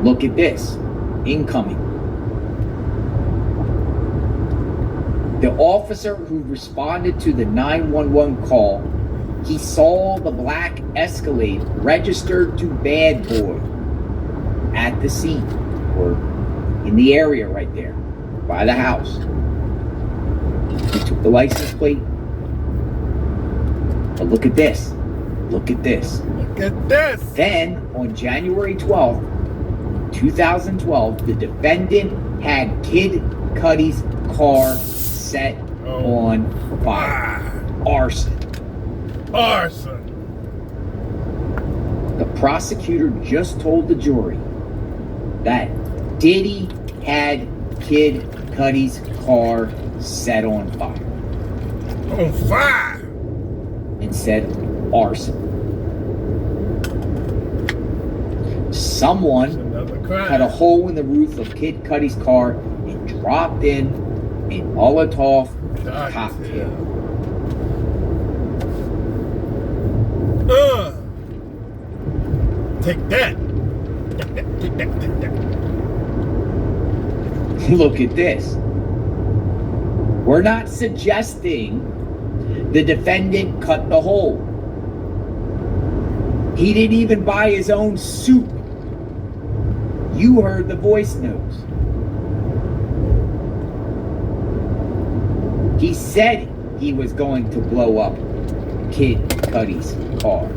Look at this, incoming. The officer who responded to the 911 call, he saw the black Escalade registered to Bad Boy at the scene, or in the area right there, by the house. He took the license plate. But look at this. Look at this. Look at this. Then, on January 12th, 2012, the defendant had Kid Cudi's car set on fire. Arson. Arson. The prosecutor just told the jury that Diddy had Kid Cudi's car set on fire. On fire. And said arson. Someone cut a hole in the roof of Kid Cudi's car and dropped in a Molotov cocktail. Take that. Take that. Look at this. We're not suggesting the defendant cut the hole. He didn't even buy his own soup. You heard the voice notes. He said he was going to blow up Kid Cudi's car.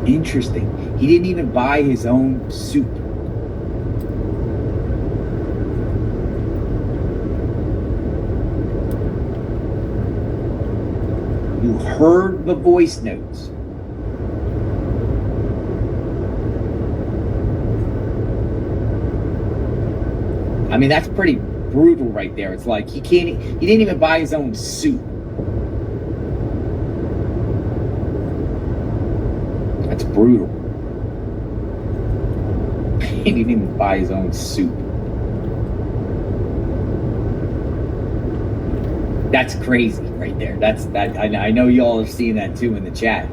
Interesting. He didn't even buy his own soup. You heard the voice notes. I mean, that's pretty brutal right there. It's like he didn't even buy his own soup. That's brutal. He didn't even buy his own soup. That's crazy right there. I know y'all are seeing that too in the chat.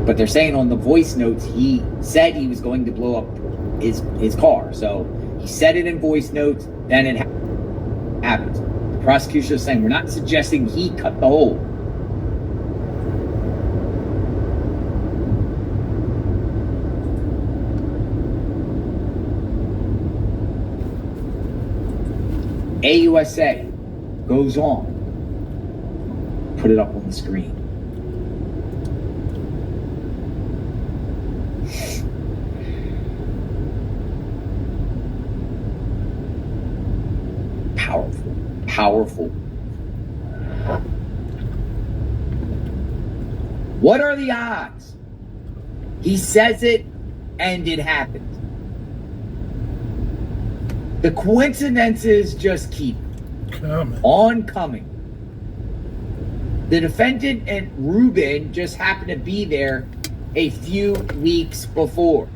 But they're saying on the voice notes, he said he was going to blow up his car. So he said it in voice notes, then it happens. The prosecution is saying, we're not suggesting he cut the hole. AUSA goes on. Put it up on the screen. Powerful, powerful. What are the odds? He says it and it happens. The coincidences just keep on coming. The defendant and Rubin just happened to be there a few weeks before.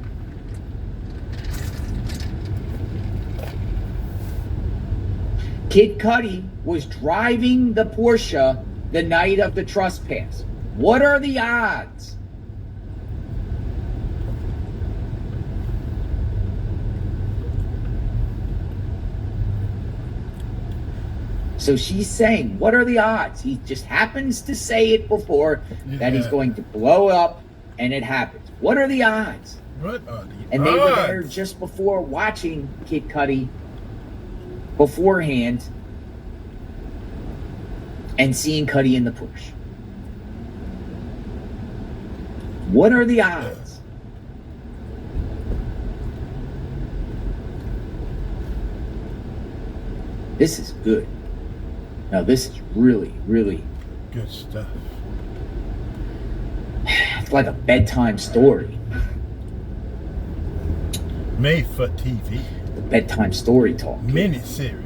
Kid Cudi was driving the Porsche the night of the trespass. What are the odds? So she's saying, what are the odds? He just happens to say it before that he's going to blow up, and it happens. What are the odds? What are the And they odds? were there just before watching Kid Cudi beforehand and seeing Cudi in the Porsche. What are the odds? This is good. Now this is really, really Good stuff. it's like a bedtime story. Made for TV. The bedtime story talk. Miniseries.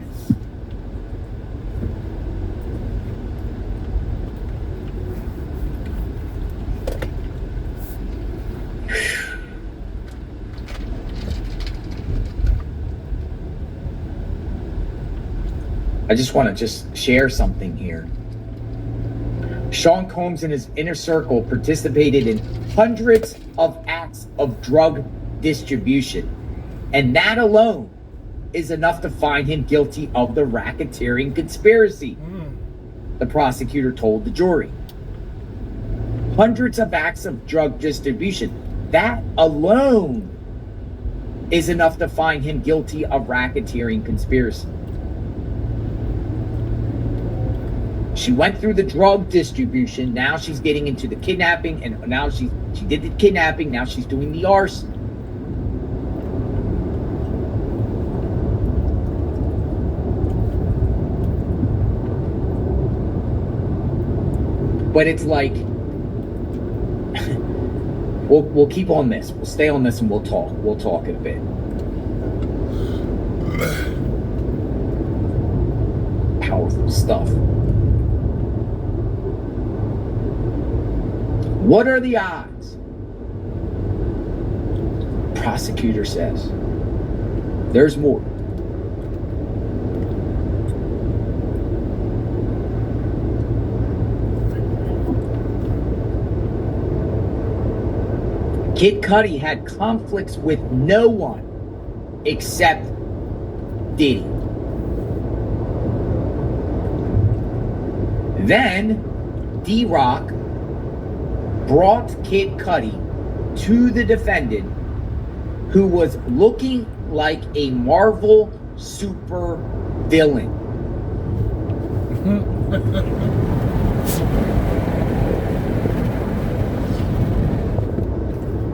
I just want to share something here. Sean Combs and his inner circle participated in hundreds of acts of drug distribution, and that alone is enough to find him guilty of the racketeering conspiracy, the prosecutor told the jury. Hundreds of acts of drug distribution, that alone is enough to find him guilty of racketeering conspiracy. She went through the drug distribution. Now she's getting into the kidnapping, and now she did the kidnapping. Now she's doing the arson. But it's like we'll keep on this. We'll stay on this, and we'll talk. We'll talk in a bit. Powerful stuff. What are the odds? Prosecutor says. There's more. Kid Cudi had conflicts with no one except Diddy. Then D-Rock brought Kid Cudi to the defendant, who was looking like a Marvel super villain.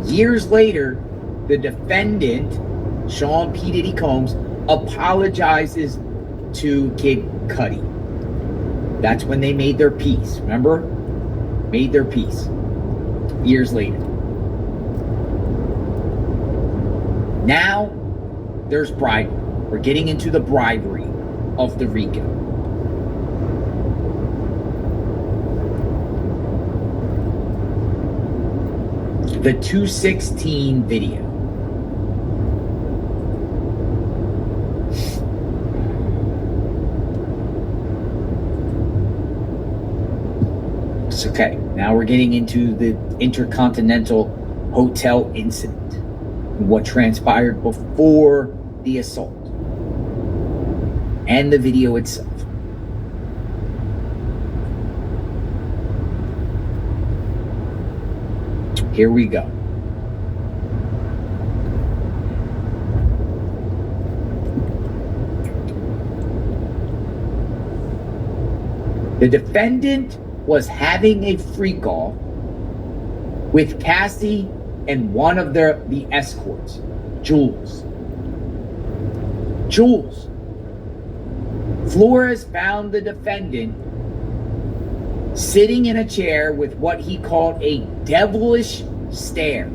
Years later, the defendant, Sean P. Diddy Combs, apologizes to Kid Cudi. That's when they made their peace. Remember? Made their peace. Years later. Now, there's bribery. We're getting into the bribery of the RICO. The 216 video. Okay, now we're getting into the Intercontinental Hotel incident and what transpired before the assault and the video itself. Here we go. The defendant was having a freak-off with Cassie and one of the escorts, Jules. Flores found the defendant sitting in a chair with what he called a devilish stare.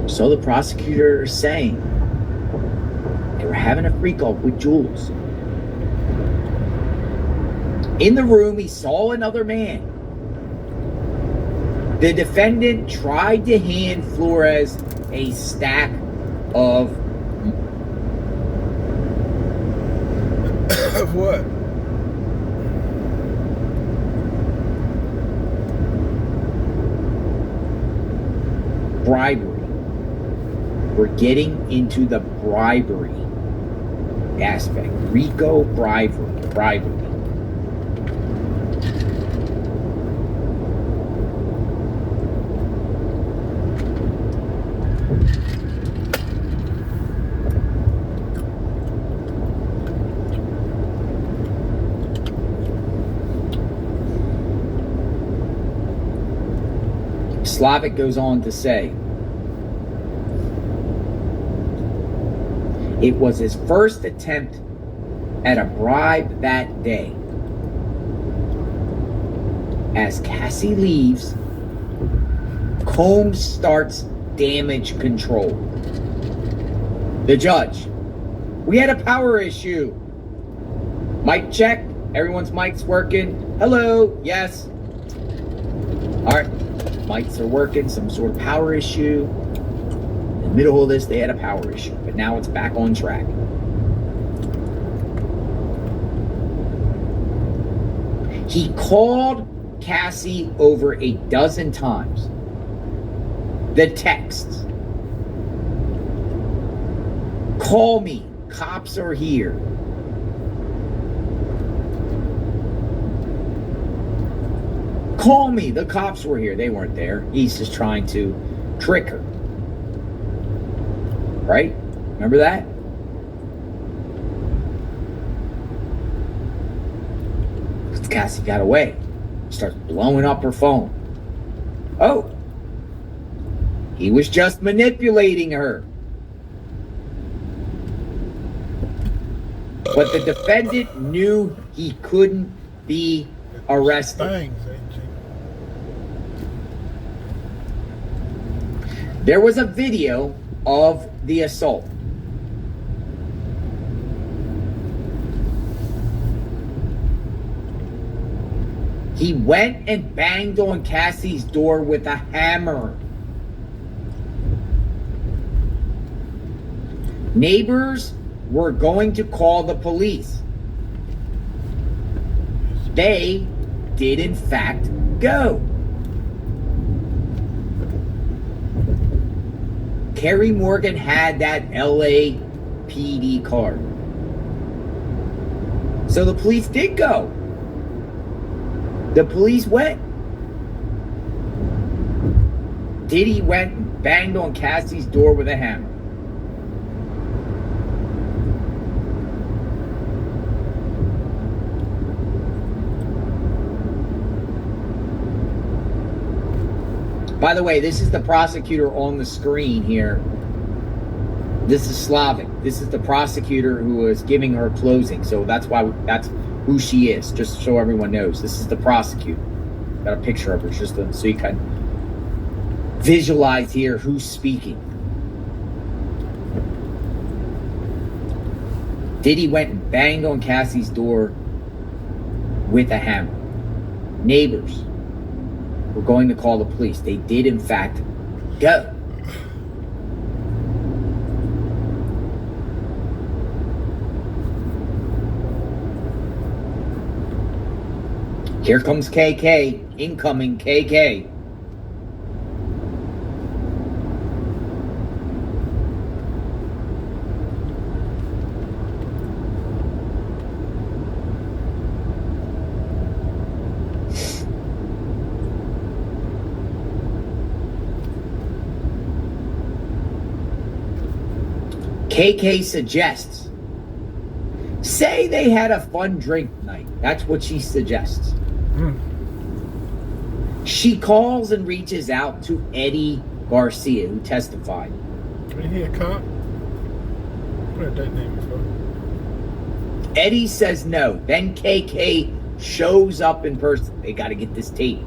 So the prosecutor is saying they were having a freak-off with Jules. In the room, he saw another man. The defendant tried to hand Flores a stack of Of what? bribery. We're getting into the bribery aspect. RICO bribery. Slavic goes on to say, it was his first attempt at a bribe that day. As Cassie leaves, Combs starts damage control. The judge, we had a power issue. Mic check, everyone's mic's working. Hello, yes. All right, mics are working, some sort of power issue. In the middle of this, they had a power issue, but now it's back on track. He called Cassie over a dozen times. The texts. Call me, cops are here. Call me, the cops were here. They weren't there. He's just trying to trick her. Right? Remember that? Cassie got away. Starts blowing up her phone. Oh, he was just manipulating her. But the defendant knew he couldn't be arrested. Things, ain't you? There was a video of the assault. He went and banged on Cassie's door with a hammer. Neighbors were going to call the police. They did, in fact, go. Kerry Morgan had that LAPD card. So the police did go. The police went. Diddy went and banged on Cassie's door with a hammer. By the way, this is the prosecutor on the screen here. This is Slavic. This is the prosecutor who was giving her closing. So that's who she is, just so everyone knows. This is the prosecutor. Got a picture of her just so you can visualize here who's speaking. Diddy went and banged on Cassie's door with a hammer. Neighbors were going to call the police. They did, in fact, go. Here comes KK, incoming KK. KK suggests, say they had a fun drink night. That's what she suggests. She calls and reaches out to Eddie Garcia, who testified. Ain't he a cop? What that name is for? Eddie says no. Then KK shows up in person. They got to get this tape.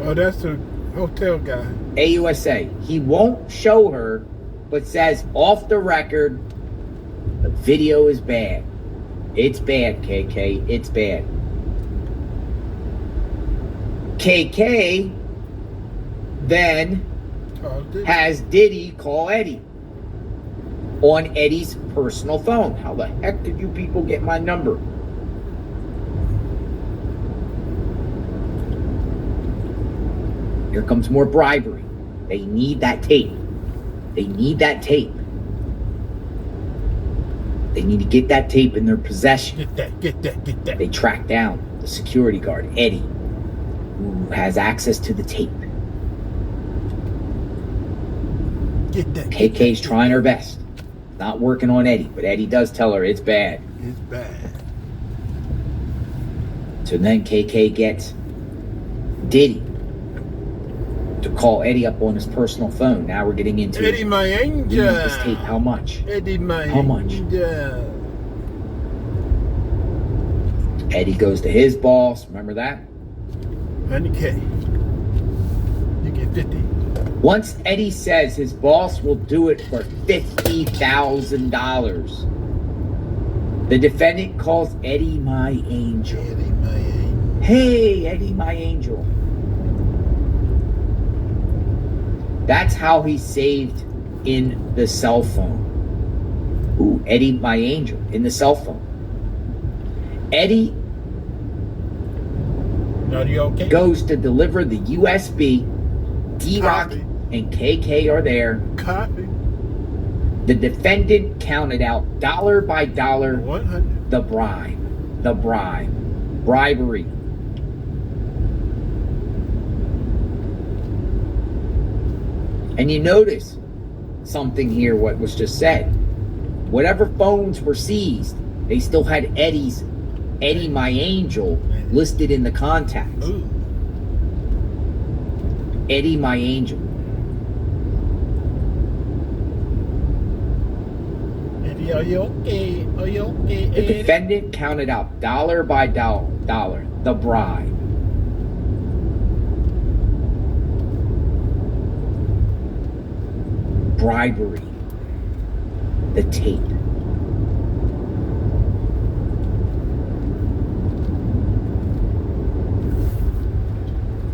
Oh, that's the hotel guy. AUSA. He won't show her, but says off the record, the video is bad. It's bad, KK. It's bad. KK then has Diddy call Eddie on Eddie's personal phone. How the heck did you people get my number? Here comes more bribery. They need that tape. They need that tape. They need to get that tape in their possession. Get that. They track down the security guard, Eddie, who has access to the tape. Get that. KK's trying her best. Not working on Eddie, but Eddie does tell her it's bad. It's bad. So then KK gets Diddy to call Eddie up on his personal phone. Now we're getting into Eddie, my angel. We need this tape. How much? Eddie, my How much? angel. Eddie goes to his boss. Remember that? 100K. You get 50. Once Eddie says his boss will do it for $50,000, the defendant calls Eddie my angel. Eddie, my angel. Hey, Eddie, my angel. That's how he saved in the cell phone. Ooh, Eddie, my angel, in the cell phone. Eddie Are you okay? goes to deliver the USB. D-Rock Copy. and KK are there. Copy. The defendant counted out dollar by dollar 100. the bribery. And you notice something here, what was just said. Whatever phones were seized, they still had Eddie my angel listed in the contacts. Ooh. Eddie my angel. Eddie, are you okay? Are you okay, The Eddie? defendant counted out dollar by dollar the bribe. Bribery. The tape.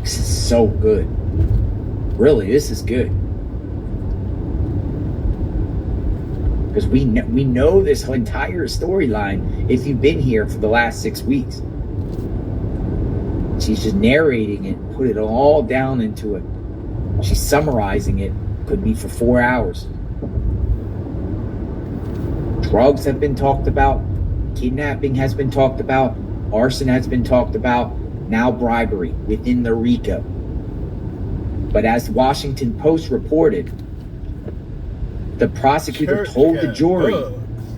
This is so good. Really, this is good. Because we know this entire storyline if you've been here for the last 6 weeks. She's just narrating it, put it all down into it. She's summarizing it. Could be for 4 hours. Drugs have been talked about. Kidnapping has been talked about. Arson has been talked about. Now bribery within the RICO. But as the Washington Post reported, the prosecutor told the jury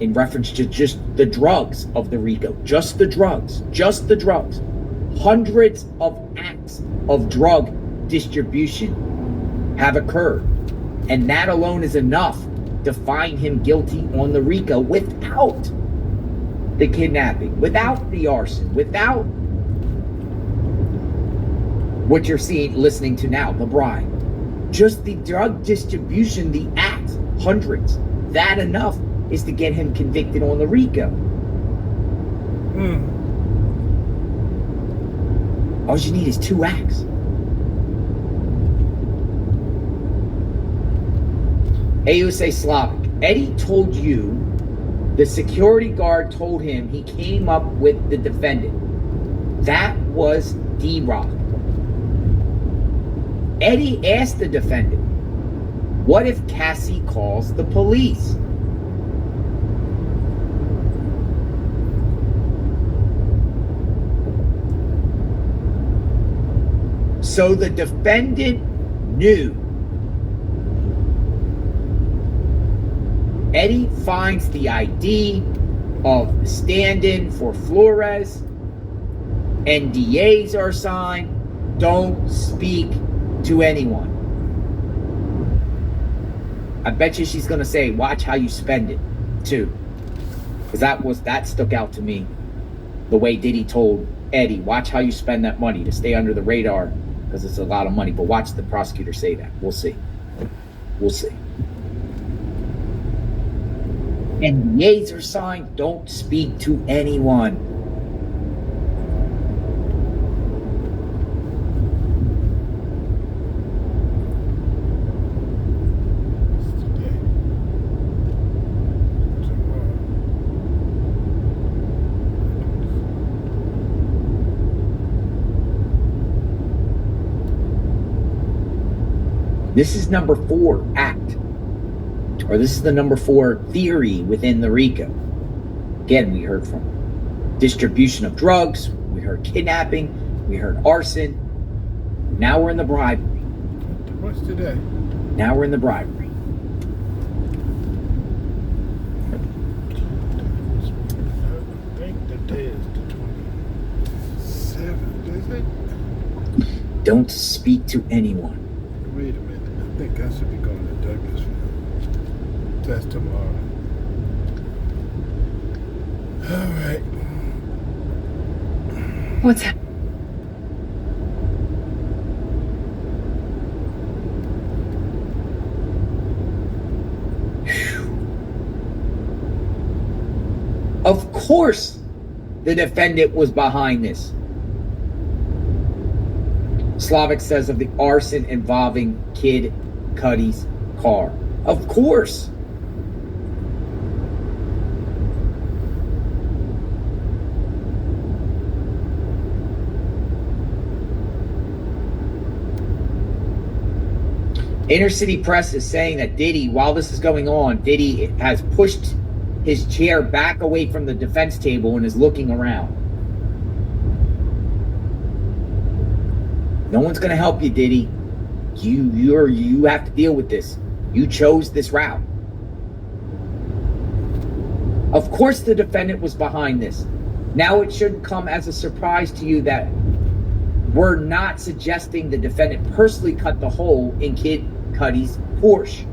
in reference to just the drugs of the RICO, just the drugs, hundreds of acts of drug distribution have occurred. And that alone is enough to find him guilty on the RICO without the kidnapping, without the arson, without what you're listening to now, the bribe. Just the drug distribution, the acts, hundreds. That enough is to get him convicted on the RICO. All you need is 2 acts. AUSA Slavic. Eddie told you the security guard told him he came up with the defendant. That was D-Rock. Eddie asked the defendant, what if Cassie calls the police? So the defendant knew Eddie finds the ID of the stand-in for Flores. NDAs are signed. Don't speak to anyone. I bet you she's gonna say, watch how you spend it, too. Because that stuck out to me. The way Diddy told Eddie, watch how you spend that money to stay under the radar, because it's a lot of money. But watch the prosecutor say that. We'll see. We'll see. NDAs are signed. Don't speak to anyone. This is number 4 act, or this is the number 4 theory within the RICO. Again, we heard from distribution of drugs, we heard kidnapping, we heard arson. Now we're in the bribery. What's today? Now we're in the bribery. I think the day is the 27th, is it? Don't speak to anyone. Wait a minute. I think I should be going to Douglasville. That's tomorrow. All right. What's happening? Of course, the defendant was behind this. Slavic says of the arson involving Kid Cudi's car. Of course. Inner City Press is saying that Diddy, while this is going on, Diddy has pushed his chair back away from the defense table and is looking around. No one's going to help you, Diddy. You have to deal with this. You chose this route. Of course the defendant was behind this. Now it shouldn't come as a surprise to you that we're not suggesting the defendant personally cut the hole in Kid Cudi's Porsche.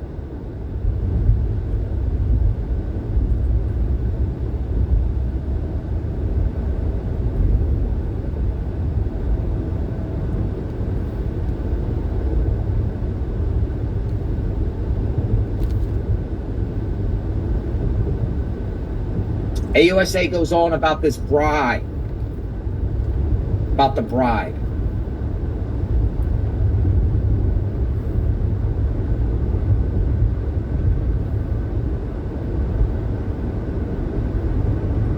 AUSA goes on about this bribe. About the bribe.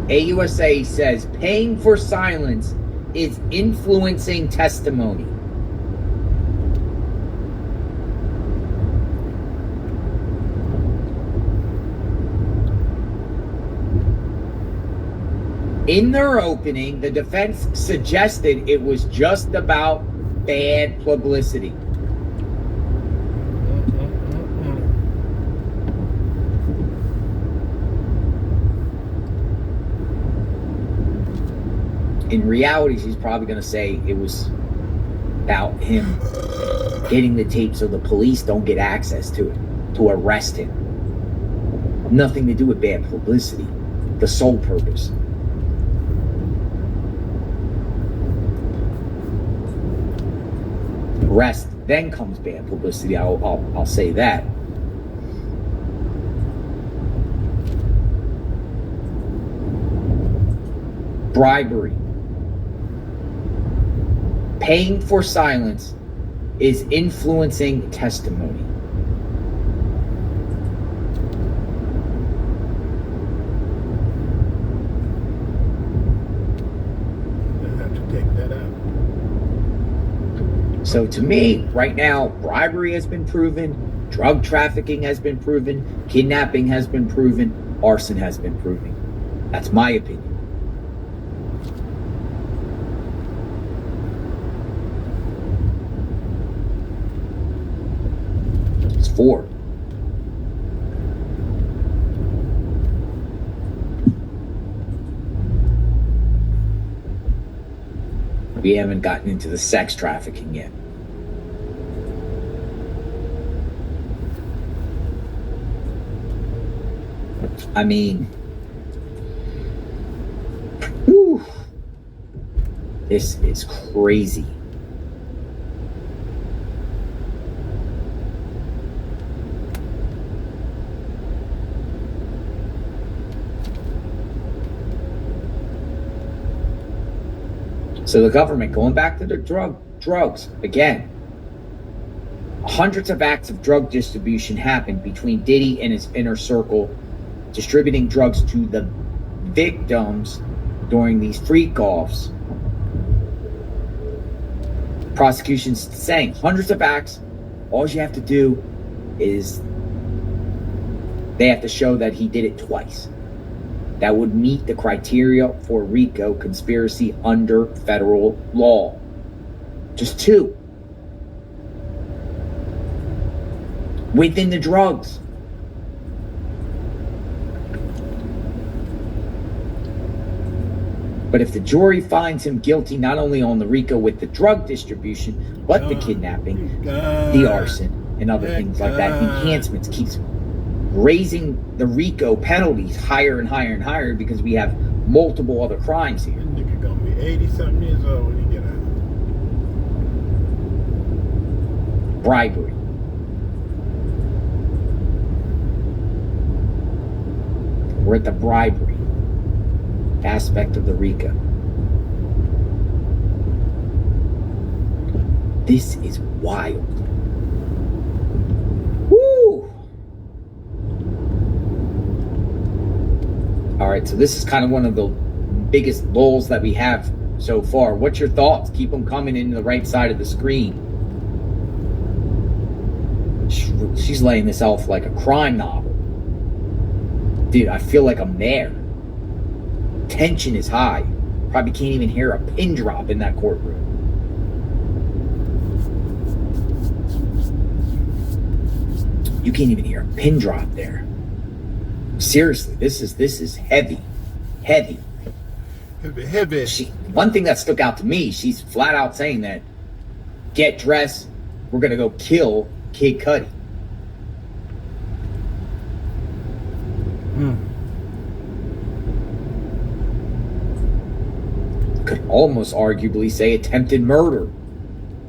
AUSA says paying for silence is influencing testimony. In their opening, the defense suggested it was just about bad publicity. In reality, she's probably going to say it was about him getting the tape so the police don't get access to it, to arrest him. Nothing to do with bad publicity. The sole purpose. Arrest, then comes bad publicity. I'll say that. Bribery. Paying for silence is influencing testimony. They'll have to take that out. So to me, right now, bribery has been proven, drug trafficking has been proven, kidnapping has been proven, arson has been proven. That's my opinion. It's 4. We haven't gotten into the sex trafficking yet. I mean, whew, this is crazy. So the government, going back to the drugs again, hundreds of acts of drug distribution happened between Diddy and his inner circle, distributing drugs to the victims during these freak-offs. Prosecution's saying hundreds of acts. All you have to do is they have to show that he did it twice. That would meet the criteria for RICO conspiracy under federal law. Just 2. Within the drugs. But if the jury finds him guilty not only on the RICO with the drug distribution, but the kidnapping, the arson, and other things like that, enhancements keeps raising the RICO penalties higher and higher and higher because we have multiple other crimes here. This nigga gonna be 80-something years old when he get out. Bribery. We're at the bribery aspect of the RICO. This is wild. Woo! All right, so this is kind of one of the biggest lulls that we have so far. What's your thoughts? Keep them coming into the right side of the screen. She's laying this off like a crime novel. Dude, I feel like I'm there. Tension is high. Probably can't even hear a pin drop in that courtroom. You can't even hear a pin drop there. Seriously, this is heavy. Heavy. Heavy. One thing that stuck out to me, she's flat out saying that, get dressed, we're gonna go kill Kid Cudi. Could almost arguably say attempted murder.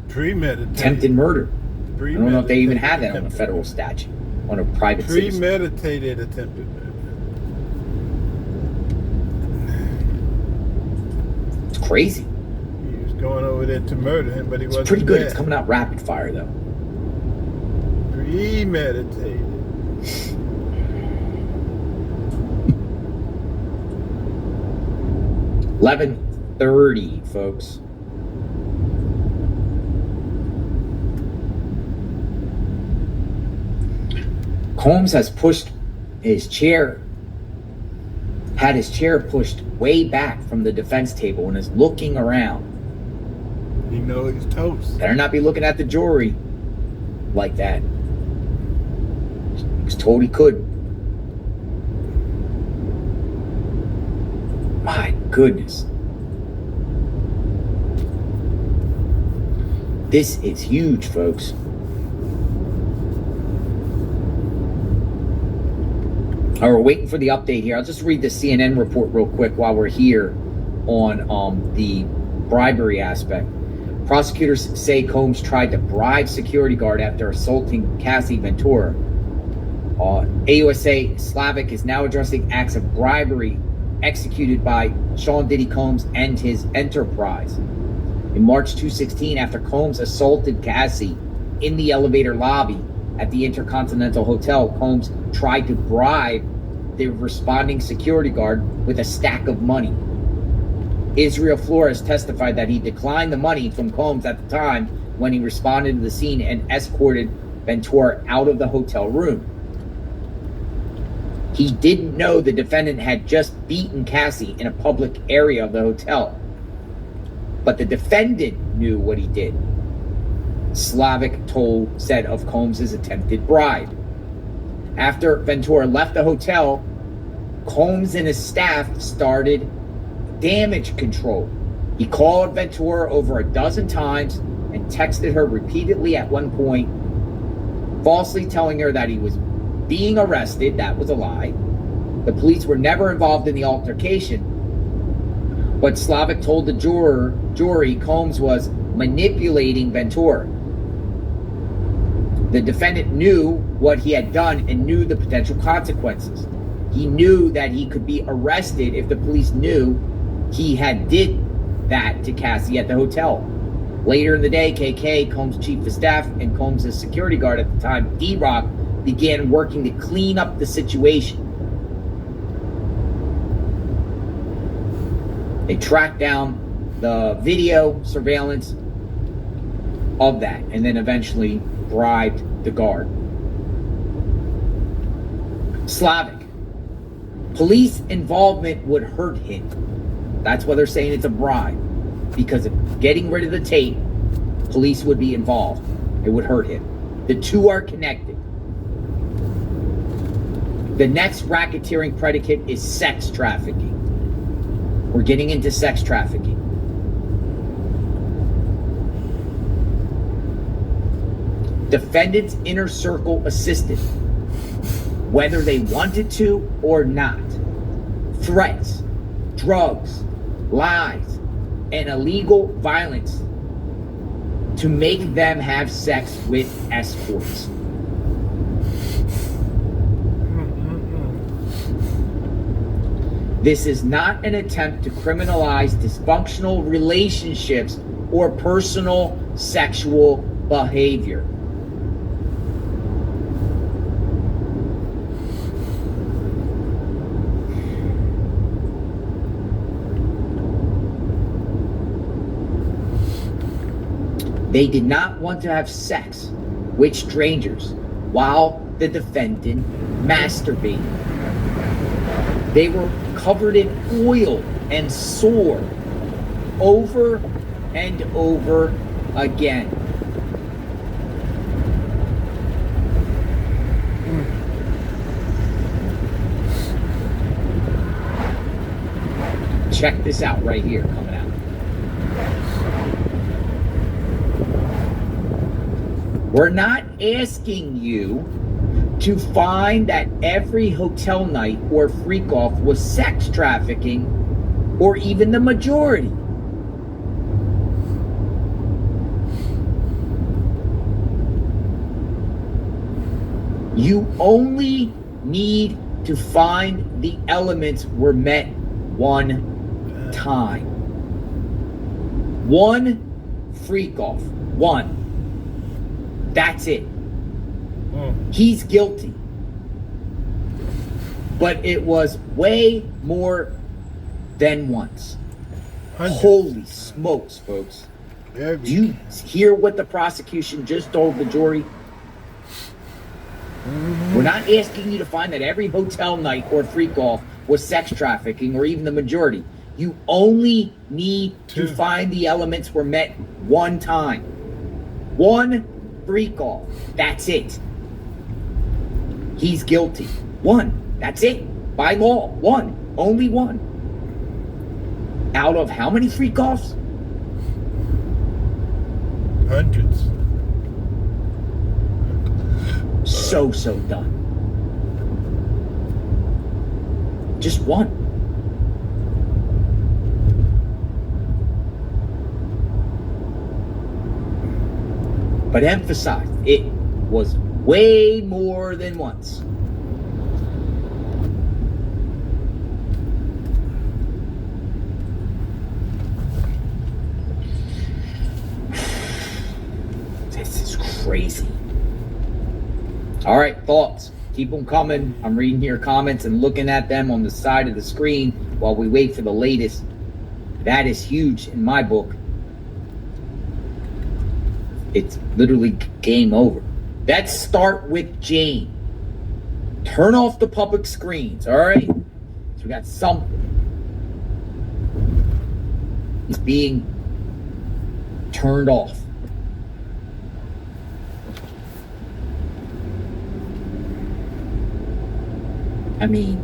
Premeditated. Attempted murder. I don't know if they even have that on a federal statute, on a private citizen. Premeditated attempted murder. It's crazy. He was going over there to murder him, but he wasn't. It's pretty good. There. It's coming out rapid fire though. Premeditated. $11:30, folks. Combs has pushed his chair, had his chair pushed way back from the defense table and is looking around. You know he's toast. Better not be looking at the jury like that. He was told he could. My goodness. This is huge, folks. All right, we're waiting for the update here. I'll just read the CNN report real quick while we're here on the bribery aspect. Prosecutors say Combs tried to bribe security guard after assaulting Cassie Ventura. AUSA Slavic is now addressing acts of bribery executed by Sean Diddy Combs and his enterprise. In March 2016, after Combs assaulted Cassie in the elevator lobby at the Intercontinental Hotel, Combs tried to bribe the responding security guard with a stack of money. Israel Flores testified that he declined the money from Combs at the time when he responded to the scene and escorted Ventura out of the hotel room. He didn't know the defendant had just beaten Cassie in a public area of the hotel. But the defendant knew what he did. Slavic said of Combs' attempted bribe. After Ventura left the hotel, Combs and his staff started damage control. He called Ventura over a dozen times and texted her repeatedly at one point, falsely telling her that he was being arrested. That was a lie. The police were never involved in the altercation. But Slavic told the jury Combs was manipulating Ventura. The defendant knew what he had done and knew the potential consequences. He knew that he could be arrested if the police knew he had did that to Cassie at the hotel. Later in the day, KK, Combs' chief of staff, and Combs' security guard at the time, D-Rock, began working to clean up the situation. They tracked down the video surveillance of that and then eventually bribed the guard. Slavic. Police involvement would hurt him. That's why they're saying it's a bribe. Because of getting rid of the tape, police would be involved. It would hurt him. The two are connected. The next racketeering predicate is sex trafficking. We're getting into sex trafficking. Defendant's inner circle assisted, whether they wanted to or not. Threats, drugs, lies, and illegal violence to make them have sex with escorts. This is not an attempt to criminalize dysfunctional relationships or personal sexual behavior. They did not want to have sex with strangers while the defendant masturbated. They were covered in oil and sore over and over again. Check this out right here coming out. We're not asking you to find that every hotel night or freak-off was sex trafficking, or even the majority. You only need to find the elements were met one time. One freak-off. One. That's it. He's guilty. But it was way more than once. Holy smokes, folks. Do you hear what the prosecution just told the jury? We're not asking you to find that every hotel night or freak-off was sex trafficking, or even the majority. You only need to find the elements were met one time. One freak-off. That's it. He's guilty. One. That's it. By law. One. Only one. Out of how many freak-offs? Hundreds. So done. Just one. But emphasize, it was way more than once. This is crazy. All right, thoughts. Keep them coming. I'm reading your comments and looking at them on the side of the screen while we wait for the latest. That is huge in my book. It's literally game over. Let's start with Jane. Turn off the public screens, all right? So we got something. It's being turned off. I mean,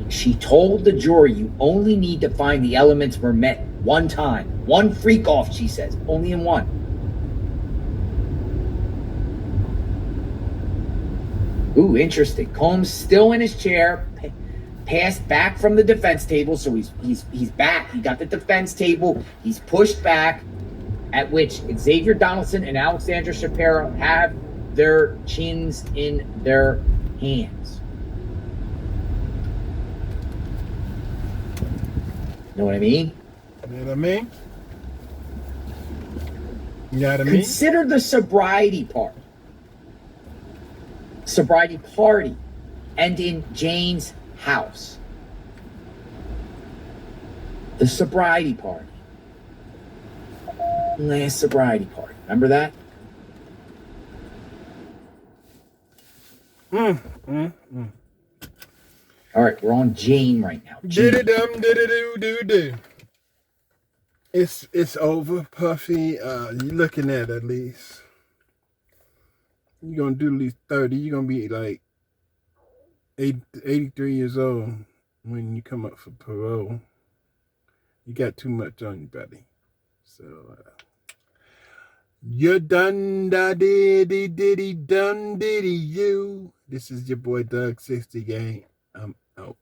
she told the jury you only need to find the elements were met one time. One freak off, she says. Only in one. Ooh, interesting. Combs still in his chair, passed back from the defense table, so he's back. He got the defense table. He's pushed back, at which Xavier Donaldson and Alexandra Shapiro have their chins in their hands. Know what I mean? You know what I mean? You know what I mean? Consider the sobriety part. Sobriety party. And in Jane's house. The sobriety party. Last sobriety party. Remember that? All right, we're on Jane right now. Diddy-dum, diddy-do-do-do. It's over, Puffy. You're looking at least. You're going to do at least 30. You're going to be like 83 years old when you come up for parole. You got too much on you, buddy. So, you're done, da diddy diddy done diddy you. This is your boy Doug 60 Gang. I'm out.